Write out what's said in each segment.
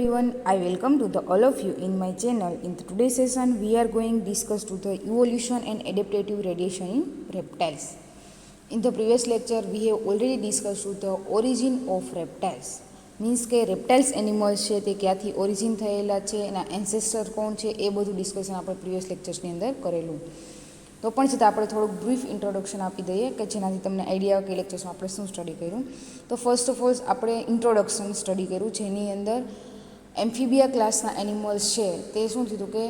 everyone, I welcome to the all of you in my channel. In today's session, we are going to discuss to the evolution and adaptive radiation in reptiles. In the previous lecture, we have already discussed to the origin of reptiles. Means કે reptiles animals છે તે ક્યાંથી origin થયેલા છે, એના એન્સેસ્ટર કોણ છે, એ બધું ડિસ્કશન આપણે પ્રીવિયસ લેક્ચર્સની અંદર કરેલું. તો પણ છતાં આપણે થોડુંક બ્રીફ ઇન્ટ્રોડક્શન આપી દઈએ કે જેનાથી તમને આઈડિયા આવે કે લેક્ચર્સમાં આપણે શું સ્ટડી કર્યું. તો ફર્સ્ટ ઓફ ઓલ આપણે ઇન્ટ્રોડક્શન સ્ટડી કર્યું, જેની અંદર એમ્ફીબિયા ક્લાસના એનિમલ્સ છે તે શું થયું કે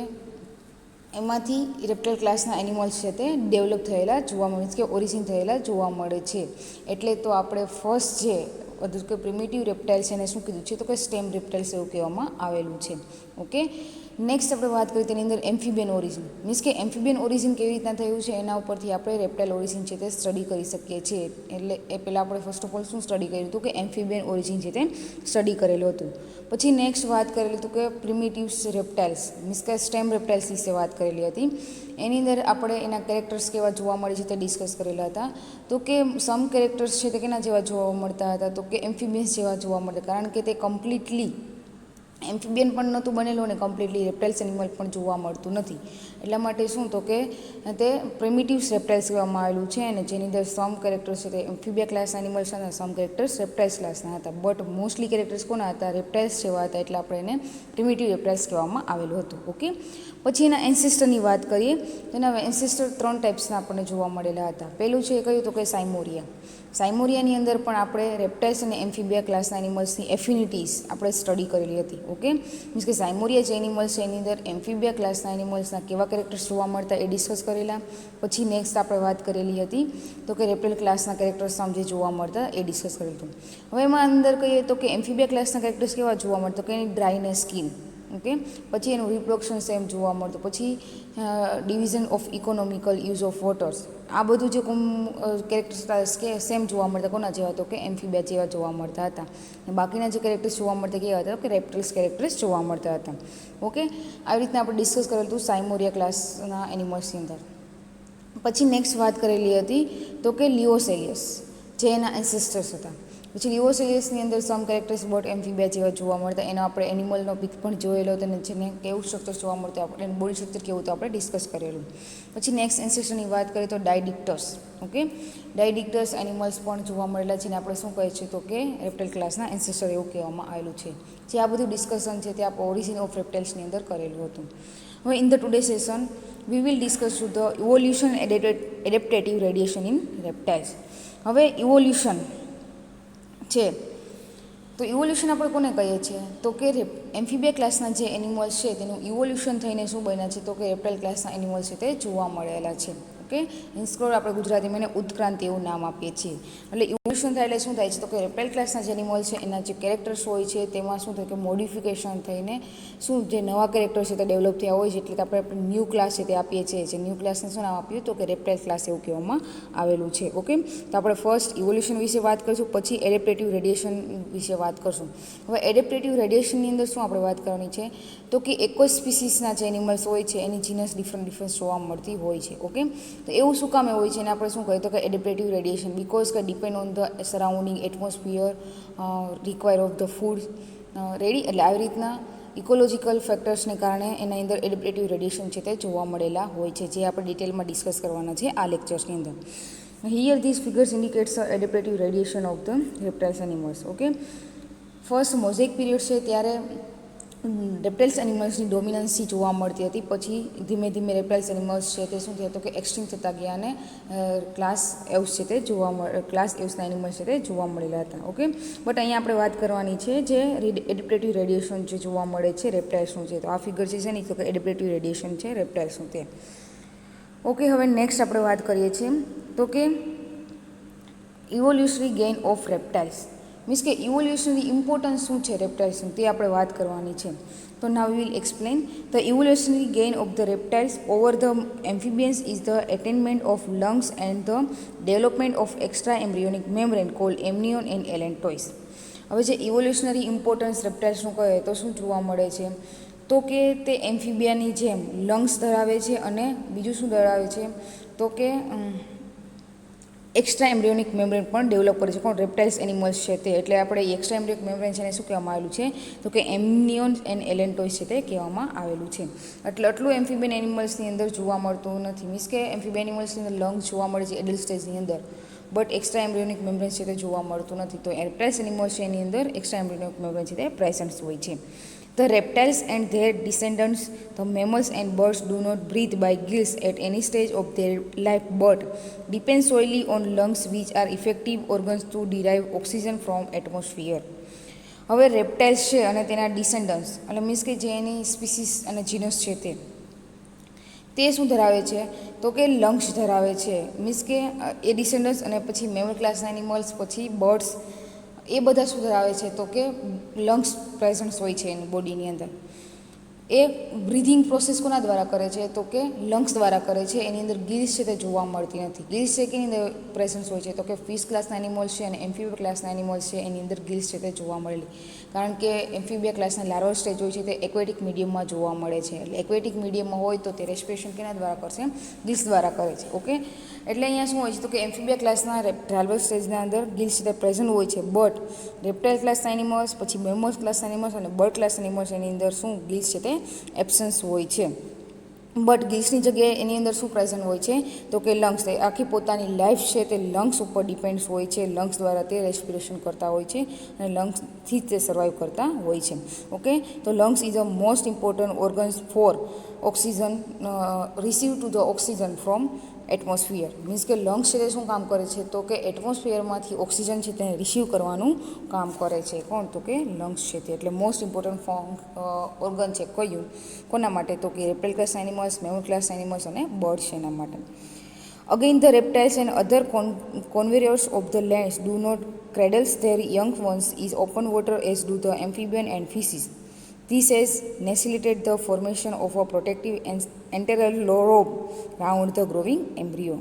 એમાંથી રેપ્ટાઇલ ક્લાસના એનિમલ્સ છે તે ડેવલપ થયેલા જોવા મળે છે, કે ઓરિજિન થયેલા જોવા મળે છે. એટલે તો આપણે ફર્સ્ટ જે વધુ કે પ્રિમિટિવ રેપ્ટાઇલ્સ એને શું કીધું છે તો કે સ્ટેમ રેપ્ટાઇલ્સ એવું કહેવામાં આવેલું છે. ઓકે, નેક્સ્ટ આપણે વાત કરીએ તેની અંદર એમ્ફીબિયન ઓરિજિન. મીન્સ કે એમ્ફીબિયન ઓરિજિન કેવી રીતના થયું છે એના ઉપરથી આપણે રેપ્ટાઇલ ઓરિજિન છે તે સ્ટડી કરી શકીએ છીએ. એટલે એ પહેલાં આપણે ફર્સ્ટ ઓફ ઓલ શું સ્ટડી કર્યું હતું કે એમ્ફીબિયન ઓરિજિન છે તે સ્ટડી કરેલું હતું. પછી નેક્સ્ટ વાત કરેલી હતું કે પ્રિમિટિવ્સ રેપ્ટાઇલ્સ, મીન્સ કે સ્ટેમ રેપ્ટાઇલ્સ વિશે વાત કરેલી હતી. એની અંદર આપણે એના કેરેક્ટર્સ કેવા જોવા મળે છે તે ડિસ્કસ કરેલા હતા. તો કે સમ કેરેક્ટર્સ છે તે કેના જેવા જોવા મળતા હતા, તો કે એમ્ફીબિયન્સ જેવા જોવા મળતા, કારણ કે તે કમ્પ્લીટલી એમ્ફીબિયન પણ નહોતું બનેલું અને કમ્પ્લીટલી રેપ્ટાઇલ્સ એનિમલ પણ જોવા મળતું નથી. એટલા માટે શું તો કે તે પ્રિમિટિવ્સ રેપ્ટાઇલ્સ કહેવામાં આવેલું છે, અને જેની અંદર સમ કેરેક્ટર્સ છે તે એમ્ફીબિયા ક્લાસના એનિમલ્સ હતા, સમ કેરેક્ટર્સ રેપ્ટાઇલ્સ ક્લાસના હતા. બટ મોસ્ટલી કેરેક્ટર્સ કોના હતા? રેપ્ટાઇલ્સ જેવા હતા, એટલે આપણે એને પ્રિમિટિવ રેપ્ટાઇલ્સ કહેવામાં આવેલું હતું. ઓકે, પછી એના એન્સેસ્ટરની વાત કરીએ તો એના એન્સેસ્ટર 3 ટાઈપ્સના આપણને જોવા મળેલા હતા. પહેલું છે એ કહ્યું તો કે સાયમોરિયા. સાયમોરિયાની અંદર પણ આપણે રેપ્ટાઇલ્સ અને એમ્ફીબિયા ક્લાસના એનિમલ્સની એફિનિટીઝ આપણે સ્ટડી કરેલી હતી. ઓકે, મીન્સ કે સાયમોરિયા જે એનિમલ્સ છે એની અંદર એમ્ફીબિયા ક્લાસના એનિમલ્સના કેવા કેરેક્ટર્સ જોવા મળતા એ ડિસ્કસ કરેલા. પછી નેક્સ્ટ આપણે વાત કરેલી હતી તો કે રેપ્ટાઇલ ક્લાસના કેરેક્ટર્સ જે જોવા મળતા એ ડિસ્કસ કરેલું હતું. હવે એમાં અંદર કહીએ તો કે એમ્ફીબિયા ક્લાસના કેરેક્ટર્સ કેવા જોવા મળતા, કે એની ડ્રાયનેસ સ્કિન. ઓકે, પછી એનું રિપ્રોડક્શન સેમ જોવા મળતું. પછી division of economical use of waters, આ બધું જે કેરેક્ટર્સ કે સેમ જોવા મળતા કોના જેવા, તો કે એમ્ફીબિયા જેવા જોવા મળતા હતા. બાકીના જે કેરેક્ટર્સ જોવા મળતા કેવા હતા, કે રેપ્ટાઇલ્સ કેરેક્ટર્સ જોવા મળતા હતા. ઓકે, આવી રીતના આપણે ડિસ્કસ કરેલું હતું સાયમોરિયા ક્લાસના એનિમલ્સની અંદર. પછી નેક્સ્ટ વાત કરેલી હતી તો કે લિઓસેલિયસ, જે એના એન્સેસ્ટર્સ હતા. પછી લિઓસેલિયસની અંદર સમ કેરેક્ટર્સ બોટ એમ્ફીબિયા જેવા જોવા મળતા. એનો આપણે એનિમલનો પિક પણ જોયેલો હતો, અને જેને કેવું સ્ટ્રક્ચર જોવા મળતું, આપણે એનું બોડી સ્ટ્રક્ચર કેવું તો આપણે ડિસ્કસ કરેલું. પછી નેક્સ્ટ એન્સેસ્ટરની વાત કરીએ તો ડાયડિક્ટસ. ઓકે, ડાયડિક્ટસ એનિમલ્સ પણ જોવા મળેલા, જેને આપણે શું કહીએ છીએ તો કે રેપ્ટાઇલ ક્લાસના એન્સેસ્ટર એવું કહેવામાં આવેલું છે. જે આ બધું ડિસ્કશન છે તે આપણે ઓરિજિન ઓફ રેપ્ટાઇલ્સની અંદર કરેલું હતું. હવે in the today session we will discuss to the evolution adaptive radiation in reptiles. હવે ઇવોલ્યુશન છે તો ઇવોલ્યુશન આપણે કોને કહીએ છીએ તો કે એમ્ફીબિયા ક્લાસના જે એનિમલ્સ છે તેનું ઇવોલ્યુશન થઈને શું બન્યા છે તો કે રેપ્ટાઇલ ક્લાસના એનિમલ્સ છે તે જોવા મળેલા છે. ઓકે, ઇન્સ્કોર આપણે ગુજરાતીમાં એને ઉત્ક્રાંતિ એવું નામ આપીએ છીએ. એટલે ઇવોલ્યુશન થાય એટલે શું થાય છે તો કે રેપ્ટાઇલ ક્લાસના જે એનિમલ્સ છે એના જે કેરેક્ટર્સ હોય છે તેમાં શું થાય કે મોડિફિકેશન થઈને શું જે નવા કેરેક્ટર્સ છે તે ડેવલપ થયા હોય છે, એટલે આપણે ન્યૂ ક્લાસ છે તે આપીએ છીએ. જે ન્યૂ ક્લાસને શું નામ આપ્યું તો કે રેપ્ટાઇલ ક્લાસ એવું કહેવામાં આવેલું છે. ઓકે, તો આપણે ફર્સ્ટ ઇવોલ્યુશન વિશે વાત કરીશું, પછી એડેપ્ટેટિવ રેડિયેશન વિશે વાત કરશું. હવે એડેપ્ટેટિવ રેડિયેશનની અંદર શું આપણે વાત કરવાની છે તો કે એક જ સ્પીસીસના જે એનિમલ્સ હોય છે એની જીનસ ડિફરન્સ જોવા મળતી હોય છે. ઓકે, તો એવું શું કામ હોય છે એને આપણે શું કહીએ તો કે એડેપ્ટેટિવ રેડિયેશન, બિકોઝ કે depend on the surrounding atmosphere, require of the food ready. એટલે આવી રીતના ઇકોલોજીકલ ફેક્ટર્સને કારણે એના અંદર એડેપ્ટેટિવ રેડિયેશન છે તે જોવા મળેલા હોય છે, જે આપણે ડિટેલમાં ડિસ્કસ કરવાના છે આ લેક્ચર્સની અંદર. Here these figures indicates the adaptive radiation of the reptiles animals. Okay, first mosaic period છે ત્યારે રેપ્ટાઇલ્સ એનિમલ્સની ડોમિનન્સી જોવા મળતી હતી. પછી ધીમે ધીમે રેપ્ટાઇલ્સ એનિમલ્સ છે તે શું થયું તો કે એક્સટિંક્ટ થતા ગયા, અને ક્લાસ એવ્સ છે તે ક્લાસ એવ્સના એનિમલ્સ છે તે જોવા મળેલા હતા. ઓકે, બટ અહીંયા આપણે વાત કરવાની છે જે એડેપ્ટેટિવ રેડિયેશન જે જોવા મળે છે રેપ્ટાઇલ્સનું છે. તો આ ફિગર છે નહીં તો કે એડેપ્ટેટિવ રેડિયેશન છે રેપ્ટાઇલ્સનું તે. ઓકે, હવે નેક્સ્ટ આપણે વાત કરીએ છીએ તો કે evolutionary gain of reptiles. Means કે ઇવોલ્યુશનરી ઇમ્પોર્ટન્સ શું છે રેપ્ટાઇલ્સનું તે આપણે વાત કરવાની છે. તો now we will explain the evolutionary gain of the reptiles over the amphibians is the attainment of lungs and the development of extra embryonic membrane called amnion and allantois. હવે જે ઇવોલ્યુશનરી ઇમ્પોર્ટન્સ રેપ્ટાઇલ્સનું કહે તો શું જોવા મળે છે તો કે તે એમ્ફિબિયાની જેમ લંગ્સ ધરાવે છે, અને બીજું શું ધરાવે છે તો કે એક્સ્ટ્રા એમ્બ્રિયોનિક મેમ્બ્રેન પણ ડેવલપ કરે છે. કોણ? રેપ્ટાઇલ્સ એનિમલ્સ છે તે. એટલે આપણે એક્સ્ટ્રા એમ્બ્રિયોનિક મેમ્બ્રેન છે એને શું કહેવામાં આવેલું છે? તો કે એમનિયોન્સ એન્ડ એલેન્ટોઇસ છે તે કહેવામાં આવેલું છે. એટલે આટલું એમ્ફીબિયન એનિમલ્સની અંદર જોવા મળતું નથી. મીન્સ કે એમ્ફીબિયન એનિમલ્સની અંદર લંગ્સ જોવા મળે છે એડલ્ટ સ્ટેજની અંદર, બટ એક્સ્ટ્રા એમ્બ્રિયોનિક મેમ્બ્રેન છે તે જોવા મળતું નથી. તો રેપ્ટાઇલ્સ એનિમલ્સ છે એની અંદર એક્સ્ટ્રા એમ્બ્રિયોનિક મેમ્બ્રેન છે તે પ્રેઝન્ટ હોય છે. The reptiles and their descendants, the mammals and birds, do not breathe by gills at any stage of their life but depend solely on lungs, which are effective organs to derive oxygen from atmosphere. હવે reptiles છે અને તેના ડિસેન્ડન્ટ્સ એટલે means કે જે એની species અને જીનસ છે તે શું ધરાવે છે? તો કે લંગ્સ ધરાવે છે. મીન્સ કે એ ડિસેન્ડન્ટ્સ અને પછી મેમલ ક્લાસના એનિમલ્સ, પછી બર્ડ્સ, એ બધા શું ધરાવે છે? તો કે લંગ્સ પ્રેઝન્ટ હોય છે એની બોડીની અંદર. એ બ્રિધિંગ પ્રોસેસ કોના દ્વારા કરે છે? તો કે લંગ્સ દ્વારા કરે છે. એની અંદર ગિલ્સ છે તે જોવા મળતી નથી. ગિલ્સ છે કે એની અંદર પ્રેઝન્સ હોય છે? તો કે ફિશ ક્લાસના એનિમલ્સ છે અને એમ્ફીબિયા ક્લાસના એનિમલ્સ છે એની અંદર ગિલ્સ છે તે જોવા મળેલી. કારણ કે એમ્ફીબિયા ક્લાસના લાર્વલ સ્ટેજ હોય છે તે એક્વેટિક મીડિયમમાં જોવા મળે છે. એટલે એક્વેટિક મીડિયમમાં હોય તો તે રેસ્પિરેશન કેના દ્વારા કરશે? ગિલ્સ દ્વારા કરે છે. ઓકે, એટલે અહીંયા શું હોય છે? તો કે એમ્ફીબિયા ક્લાસના લાર્વલ સ્ટેજના અંદર ગિલ્સ છે તે પ્રેઝન્ટ હોય છે, બટ રેપ્ટાઇલ ક્લાસના એનિમલ્સ, પછી મેમલ્સ ક્લાસના એનિમલ્સ અને બર્ડ ક્લાસના એનિમલ્સ એની અંદર શું ગિલ્સ છે તે એબ્સન્સ હોય છે. બટ ગિલ્સની જગ્યાએ એની અંદર શું પ્રેઝન્ટ હોય છે? તો કે લંગ્સ. આખી પોતાની લાઈફ છે તે લંગ્સ ઉપર ડિપેન્ડ્સ હોય છે. લંગ્સ દ્વારા તે રેસ્પિરેશન કરતા હોય છે અને લંગ્સથી જ તે સર્વાઈવ કરતા હોય છે. ઓકે, તો lungs is a most important organs for oxygen receive to the oxygen from atmosphere. Means કે લંગ્સ છે તે શું કામ કરે છે? તો કે એટમોસ્ફિયરમાંથી ઓક્સિજન છે તેને રિસીવ કરવાનું કામ કરે છે. કોણ? તો કે લંગ્સ છે તે. એટલે મોસ્ટ ઇમ્પોર્ટન્ટ ઓર્ગન છે કયું? કોના માટે? તો કે reptile class animals, mammal class animals અને બર્ડ્સ છે એના માટે. Again, the reptiles and other converters of the lands do not cradle their young ones in open water as do the amphibian and fishes. This has necessitated the formation of a protective enteral robe round the growing embryo.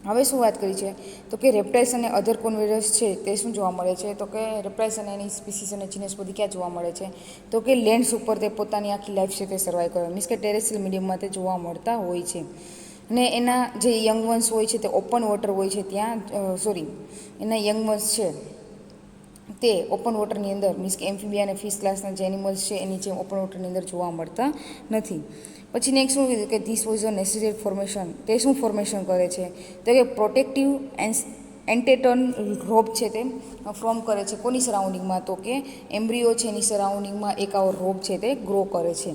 હવે શું વાત કરી છે? તો કે reptiles અને અધર કોન્વેરસ છે તે શું જોવા મળે છે? તો કે રેપ્ટાઇલ્સ અને એની સ્પીસીસ અને જીનસ બધી ક્યાં જોવા મળે છે? તો કે લેન્ડ્સ ઉપર તે પોતાની આખી લાઈફ છે તે સર્વાઈવ કરે. મીન્સ કે ટેરેસ્ટ્રિયલ મીડિયમમાં તે જોવા મળતા હોય છે. અને એના જે યંગ વન્સ હોય છે તે ઓપન વોટર હોય છે ત્યાં એના યંગ વન્સ છે તે ઓપન વોટરની અંદર, મીન્સ કે એમ્ફીબિયા અને ફિશ ક્લાસના જે એનિમલ્સ છે એની જેમ ઓપન વોટરની અંદર જોવા મળતા નથી. પછી નેક્સ્ટ શું કીધું કે this was a necessary formation. તે શું ફોર્મેશન કરે છે? તો કે પ્રોટેક્ટિવ એન્ટેટન રોબ છે તે ફોર્મ કરે છે. કોની સરાઉન્ડિંગમાં? તો કે એમ્બ્રિયો છે એની સરાઉન્ડિંગમાં એક આવો રોબ છે તે ગ્રો કરે છે.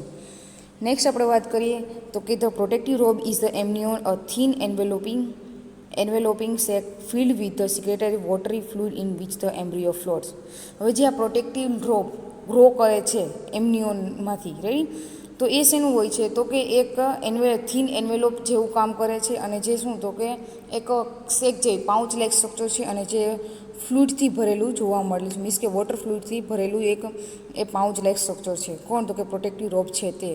નેક્સ્ટ આપણે વાત કરીએ તો કે the protective robe is the amnion, a thin enveloping sac filled with the secretory watery fluid in which the embryo floats. હવે જે આ પ્રોટેક્ટિવ રોબ ગ્રો કરે છે એમ્નિયોનમાંથી, રાઈટ, તો એ શેનું હોય છે? તો કે એક થીન એન્વેલોપ જેવું કામ કરે છે અને જે શું તો કે એક સેક જેવી પાઉચ લાઇક સ્ટ્રક્ચર છે અને જે ફ્લુઇડથી ભરેલું જોવા મળે છે. મીન્સ કે વોટર ફ્લુઇડથી ભરેલું એક એ પાઉચ લાઇક સ્ટ્રક્ચર છે. કોણ? તો કે પ્રોટેક્ટિવ રોબ છે તે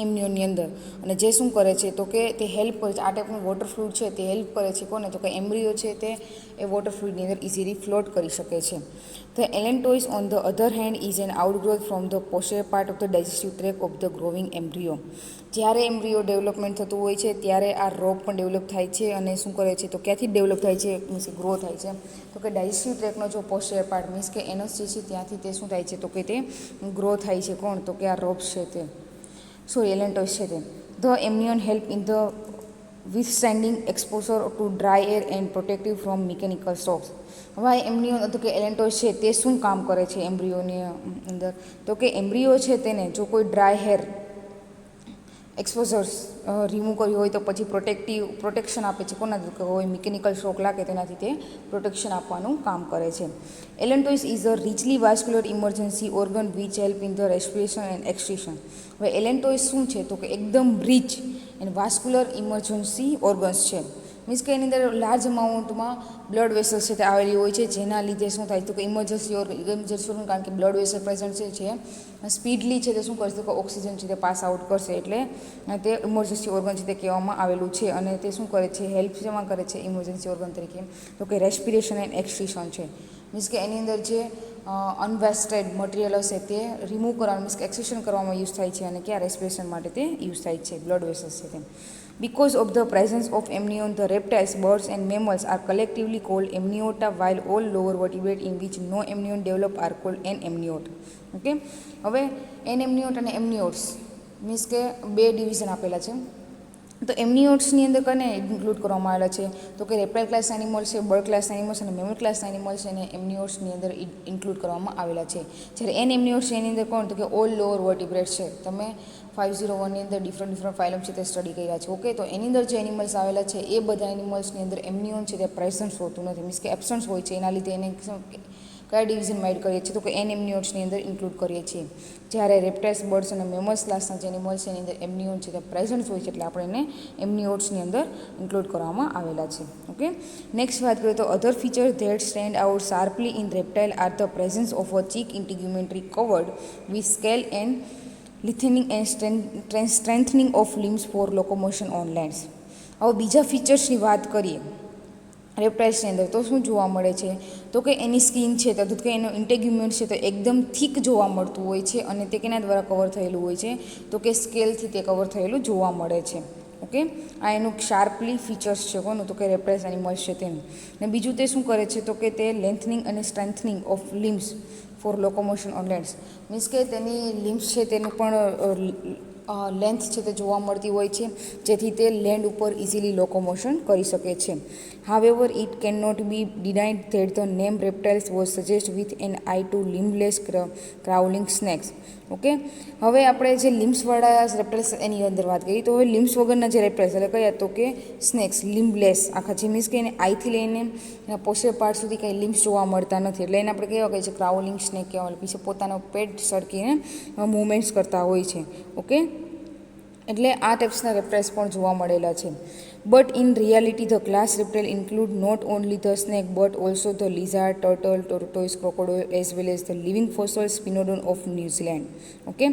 એમ્નિયોનની અંદર. અને જે શું કરે છે? તો કે તે હેલ્પ કરે છે. આ ટાઈપનું વોટર ફ્લુઇડ છે તે હેલ્પ કરે છે કોને? તો કે એમ્બ્રિયો છે તે એ વોટર ફ્લુઇડની અંદર ઇઝીલી ફ્લોટ કરી શકે છે. The allantois on the other hand is an outgrowth from the posterior part of the digestive tract of the growing embryo. જ્યારે એમ્બ્રિયો ડેવલપમેન્ટ થતું હોય છે ત્યારે આ રોબ પણ ડેવલપ થાય છે અને શું કરે છે? તો ક્યાંથી ડેવલપ થાય છે? મીન્સ કે ગ્રો થાય છે? તો કે ડાયજેસ્ટિવ ટ્રેકનો જે પોસ્ટેરિયર પાર્ટ, મીન્સ કે એનસ જે છે ત્યાંથી તે શું થાય છે? તો કે તે ગ્રો થાય છે. કોણ? તો કે આ રોબ્સ છે તે allantois છે તે. The amnion help in the withstanding exposure to dry air and protective from mechanical shocks. હવે એમ્નિયોન તો કે allantois છે તે શું કામ કરે છે એમ્બ્રિયોની અંદર? તો કે એમ્બ્રિયો છે તેને જો કોઈ ડ્રાય હેર એક્સપોઝર્સ રિમૂવ કર્યું હોય તો પછી પ્રોટેક્શન આપે છે. કોના? તો હોય મિકેનિકલ શોક લાગે તેનાથી તે પ્રોટેક્શન આપવાનું કામ કરે છે. allantois is a richly vascular emergency organ which help in the respiration and extraction. હવે allantois શું છે? તો કે એકદમ rich and vascular emergency organs છે. મીન્સ કે એની અંદર લાર્જ અમાઉન્ટમાં બ્લડ વેસલ્સ છે તે આવેલી હોય છે, જેના લીધે શું થાય? તો કે ઇમરજન્સી ઓર્ગન, કારણ કે બ્લડ વેસલ પ્રેઝન્ટ છે સ્પીડલી છે તે શું કરશે? તો કે ઓક્સિજન છે તે પાસ આઉટ કરશે. એટલે તે ઇમરજન્સી ઓર્ગન છે તે કહેવામાં આવેલું છે. અને તે શું કરે છે? હેલ્પ શેમાં કરે છે ઇમરજન્સી ઓર્ગન તરીકે? તો કે રેસ્પિરેશન એન્ડ એક્સક્રીશન છે. મીન્સ કે એની અંદર જે અનવેસ્ટેડ મટીરિયલ હશે તે રિમૂવ કરવાનું, મીન્સ કે એક્સક્રીશન કરવામાં યુઝ થાય છે અને ક્યાં રેસ્પિરેશન માટે તે યુઝ થાય છે બ્લડ વેસલ્સ છે તે. Because of the presence of amnion, the reptiles, birds and mammals are collectively called amniota, while all lower vertebrates in which no amnion develop are called anamniot. Okay, હવે એનએમનિયોટ અને એમનિયોટ્સ means કે બે division આપેલા છે. તો એમનિયોટ્સની અંદર કને ઇન્ક્લુડ કરવામાં આવેલા છે તો કે રેપ્ટાઇલ ક્લાસ એનિમલ્સ છે, બર્ડ ક્લાસ એનિમલ્સ અને મેમલ ક્લાસ એનિમલ્સ એને એમનિયોટ્સની અંદર ઇન્ક્લુડ કરવામાં આવેલા છે. જ્યારે એનએમનિયોટ્સ એની અંદર કોણ તો કે ઓલ લોઅર વર્ટિબ્રેટ્સ છે. તમે 501ની અંદર ડિફરન્ટ ફાઇલમ છે તે સ્ટડી કર્યા છે. ઓકે, તો એની અંદર જે એનિમલ્સ આવેલા છે એ બધા એનિમલ્સની અંદર એમનિયોન છે તે પ્રેઝન્ટ હોતું નથી, મીન્સ કે એબસન્સ હોય છે. એના લીધે એને કયા ડિવિઝનમાં એડ કરીએ છીએ તો કે એનએમનિયોટ્સની અંદર ઇન્ક્લુડ કરીએ છીએ. જ્યારે રેપ્ટાઇલ્સ, બર્ડ્સ અને મેમલ્સ ક્લાસના જે એનિમલ્સ છે એની અંદર એમનિયોન છે તે પ્રેઝન્ટ હોય છે, એટલે આપણે એને એમનિયોટ્સની અંદર ઇન્ક્લુડ કરવામાં આવેલા છે. ઓકે, નેક્સ્ટ વાત કરીએ તો other features that stand out sharply in reptile are the presence of a thick integumentary covered with scale and lengthening and strengthening of limbs for locomotion on lands. હવે બીજા ફીચર્સની વાત કરીએ રેપ્ટાઇલ્સની અંદર તો શું જોવા મળે છે તો કે એની સ્કિન છે તો કે એનો ઇન્ટેગ્યુમેન્ટ છે તો એકદમ થીક જોવા મળતું હોય છે અને તે કેના દ્વારા કવર થયેલું હોય છે તો કે સ્કેલથી તે કવર થયેલું જોવા મળે છે. ઓકે, આ એનું શાર્પલી ફીચર્સ છે કોનું તો કે રેપ્ટાઇલ્સ એનિમલ્સ છે તેનું. ને બીજું તે શું કરે છે તો કે તે લેન્થનિંગ અને strengthening of limbs for locomotion on lands, means કે તેની લિમ્સ છે તેનું પણ લેન્થ છે તે જોવા મળતી હોય છે જેથી તે લેન્ડ ઉપર ઇઝીલી લોકોમોશન કરી શકે છે. However, it cannot be denied that the name reptiles was suggested with an eye to limbless crawling snakes. Okay, હવે આપણે જે લિમ્સવાળા રેપ્ટાઇલ્સ એની અંદર વાત કરીએ તો હવે લિમ્સ વગરના જે રેપ્ટાઇલ્સ એટલે કયા તો કે સ્નેક્સ લિમ્બલેસ આખા જે મીન્સ કે એને આઈથી લઈને એના પોસ્ટર પાર્ટ સુધી કંઈ લિમ્સ જોવા મળતા નથી, એટલે એને આપણે કેવા કહીએ છીએ ક્રાઉલિંગ સ્નેક કહેવાય, પછી પોતાનો પેટ સરકીને મૂવમેન્ટ્સ કરતા હોય છે. ઓકે, એટલે આ ટાઈપ્સના રેપ્ટાઇલ્સ પણ જોવા મળેલા છે. But in reality the class reptile include not only the snake but also the lizard, turtle, tortoise, crocodile as well as the living fossil sphenodon of New Zealand. Okay,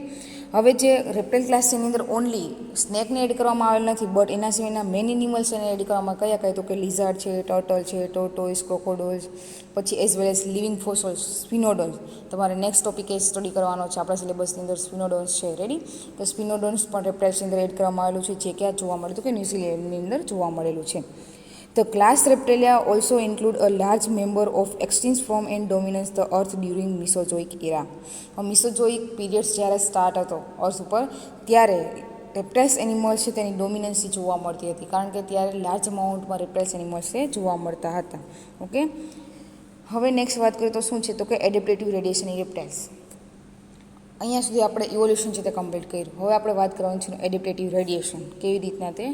હવે જે રેપ્ટાઇલ ક્લાસ છે એની અંદર only સ્નેકને add કરવામાં આવેલ નથી but એના સિવાયના main animals એને એડ કરવામાં કયા કહે તો કે લિઝાર્ડ છે, ટર્ટલ છે, ટોર્ટોઇસ, ક્રોકોડાઇલ્સ, પછી એઝ વેલ એઝ લિવિંગ ફોસલ્સ સ્પિનોડોન્સ. તમારે નેક્સ્ટ ટોપિક એ સ્ટડી કરવાનો છે આપણા સિલેબસની અંદર સ્પિનોડોન્સ છે. રેડી, તો સ્પિનોડોન્સ પણ રેપ્ટાઇલ્સની અંદર એડ કરવામાં આવેલું છે જે ક્યાં જોવા મળે તો કે ન્યૂઝીલેન્ડની અંદર જોવા મળેલું છે. The class Reptilia also include a large member of extinct form and dominance the earth during Mesozoic era. Mesozoic periods જ્યારે સ્ટાર્ટ હતો અર્થ ઉપર ત્યારે રેપ્ટાઇલ્સ એનિમલ્સ છે તેની ડોમિનન્સી જોવા મળતી હતી, કારણ કે ત્યારે લાર્જ અમાઉન્ટમાં રેપ્ટાઇલ્સ એનિમલ્સ છે જોવા મળતા હતા. ઓકે, હવે નેક્સ્ટ વાત કરીએ તો શું છે તો કે એડેપ્ટેટિવ રેડિયેશન ઇન રેપ્ટાઇલ્સ. અહીંયા સુધી આપણે ઇવોલ્યુશન છે તે કમ્પ્લીટ કર્યું. હવે આપણે વાત કરવાની છે એડેપ્ટેટિવ રેડિયેશન, કેવી રીતના તે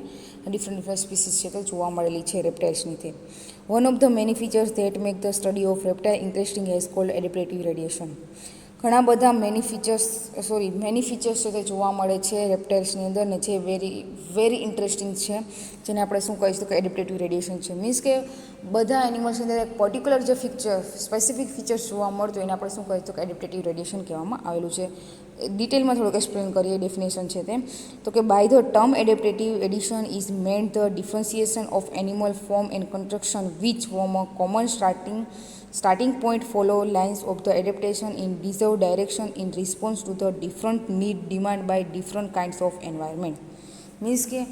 ડિફરન્ટ સ્પીસીસ છે તે જોવા મળેલી છે રેપ્ટાઇલ્સની. તે one of the many features that make the study of reptile interesting has called adaptive radiation. ઘણા બધા મેની ફીચર્સ છે તે જોવા મળે છે રેપ્ટાઇલ્સની અંદર ને જે વેરી ઇન્ટરેસ્ટિંગ છે, જેને આપણે શું કહીશું કે એડેપ્ટેટિવ રેડિયેશન છે. મીન્સ કે બધા એનિમલ્સની અંદર એક પર્ટિક્યુલર જે સ્પેસિફિક ફીચર્સ જોવા મળતું એને આપણે શું કહીશું કે એડેપ્ટેટિવ રેડિયેશન કહેવામાં આવેલું છે. ડિટેલમાં થોડુંક એક્સપ્લેન કરીએ ડેફિનેશન છે તે તો કે by the term adaptive addition is made the differentiation of animal form and construction which form a common starting point follow lines of the adaptation in deserved direction in response to the different need demand by different kinds of environment. Means કે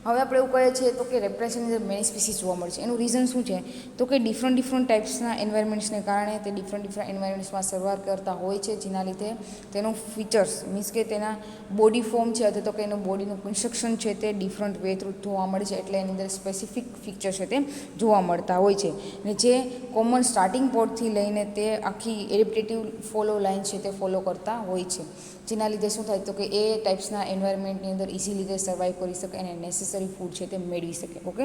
હવે આપણે એવું કહીએ છીએ તો કે રેપ્ટાઇલ્સની અંદર many species જોવા મળે છે. એનું રીઝન શું છે તો કે ડિફરન્ટ ટાઈપ્સના એન્વાયરમેન્ટ્સને કારણે તે ડિફરન્ટ એન્વાયરમેન્ટ્સમાં સર્વાઈવ કરતા હોય છે, જેના લીધે તેનું ફીચર્સ મીન્સ કે તેના બોડી ફોર્મ છે અથવા તો કે એનું બોડીનું કન્સ્ટ્રક્શન છે તે ડિફરન્ટ વે થ્રુ જોવા મળે છે, એટલે એની અંદર સ્પેસિફિક ફીચર છે તે જોવા મળતા હોય છે. અને જે કોમન સ્ટાર્ટિંગ પોઈન્ટથી લઈને તે આખી એડેપ્ટેટિવ ફોલો લાઇન છે તે ફોલો કરતા હોય છે, જેના લીધે શું થાય તો કે એ ટાઈપ્સના એન્વાયરમેન્ટની અંદર ઇઝીલી તે સર્વાઈવ કરી શકે અને નેસેસરી ફૂડ છે તે મેળવી શકે. ઓકે,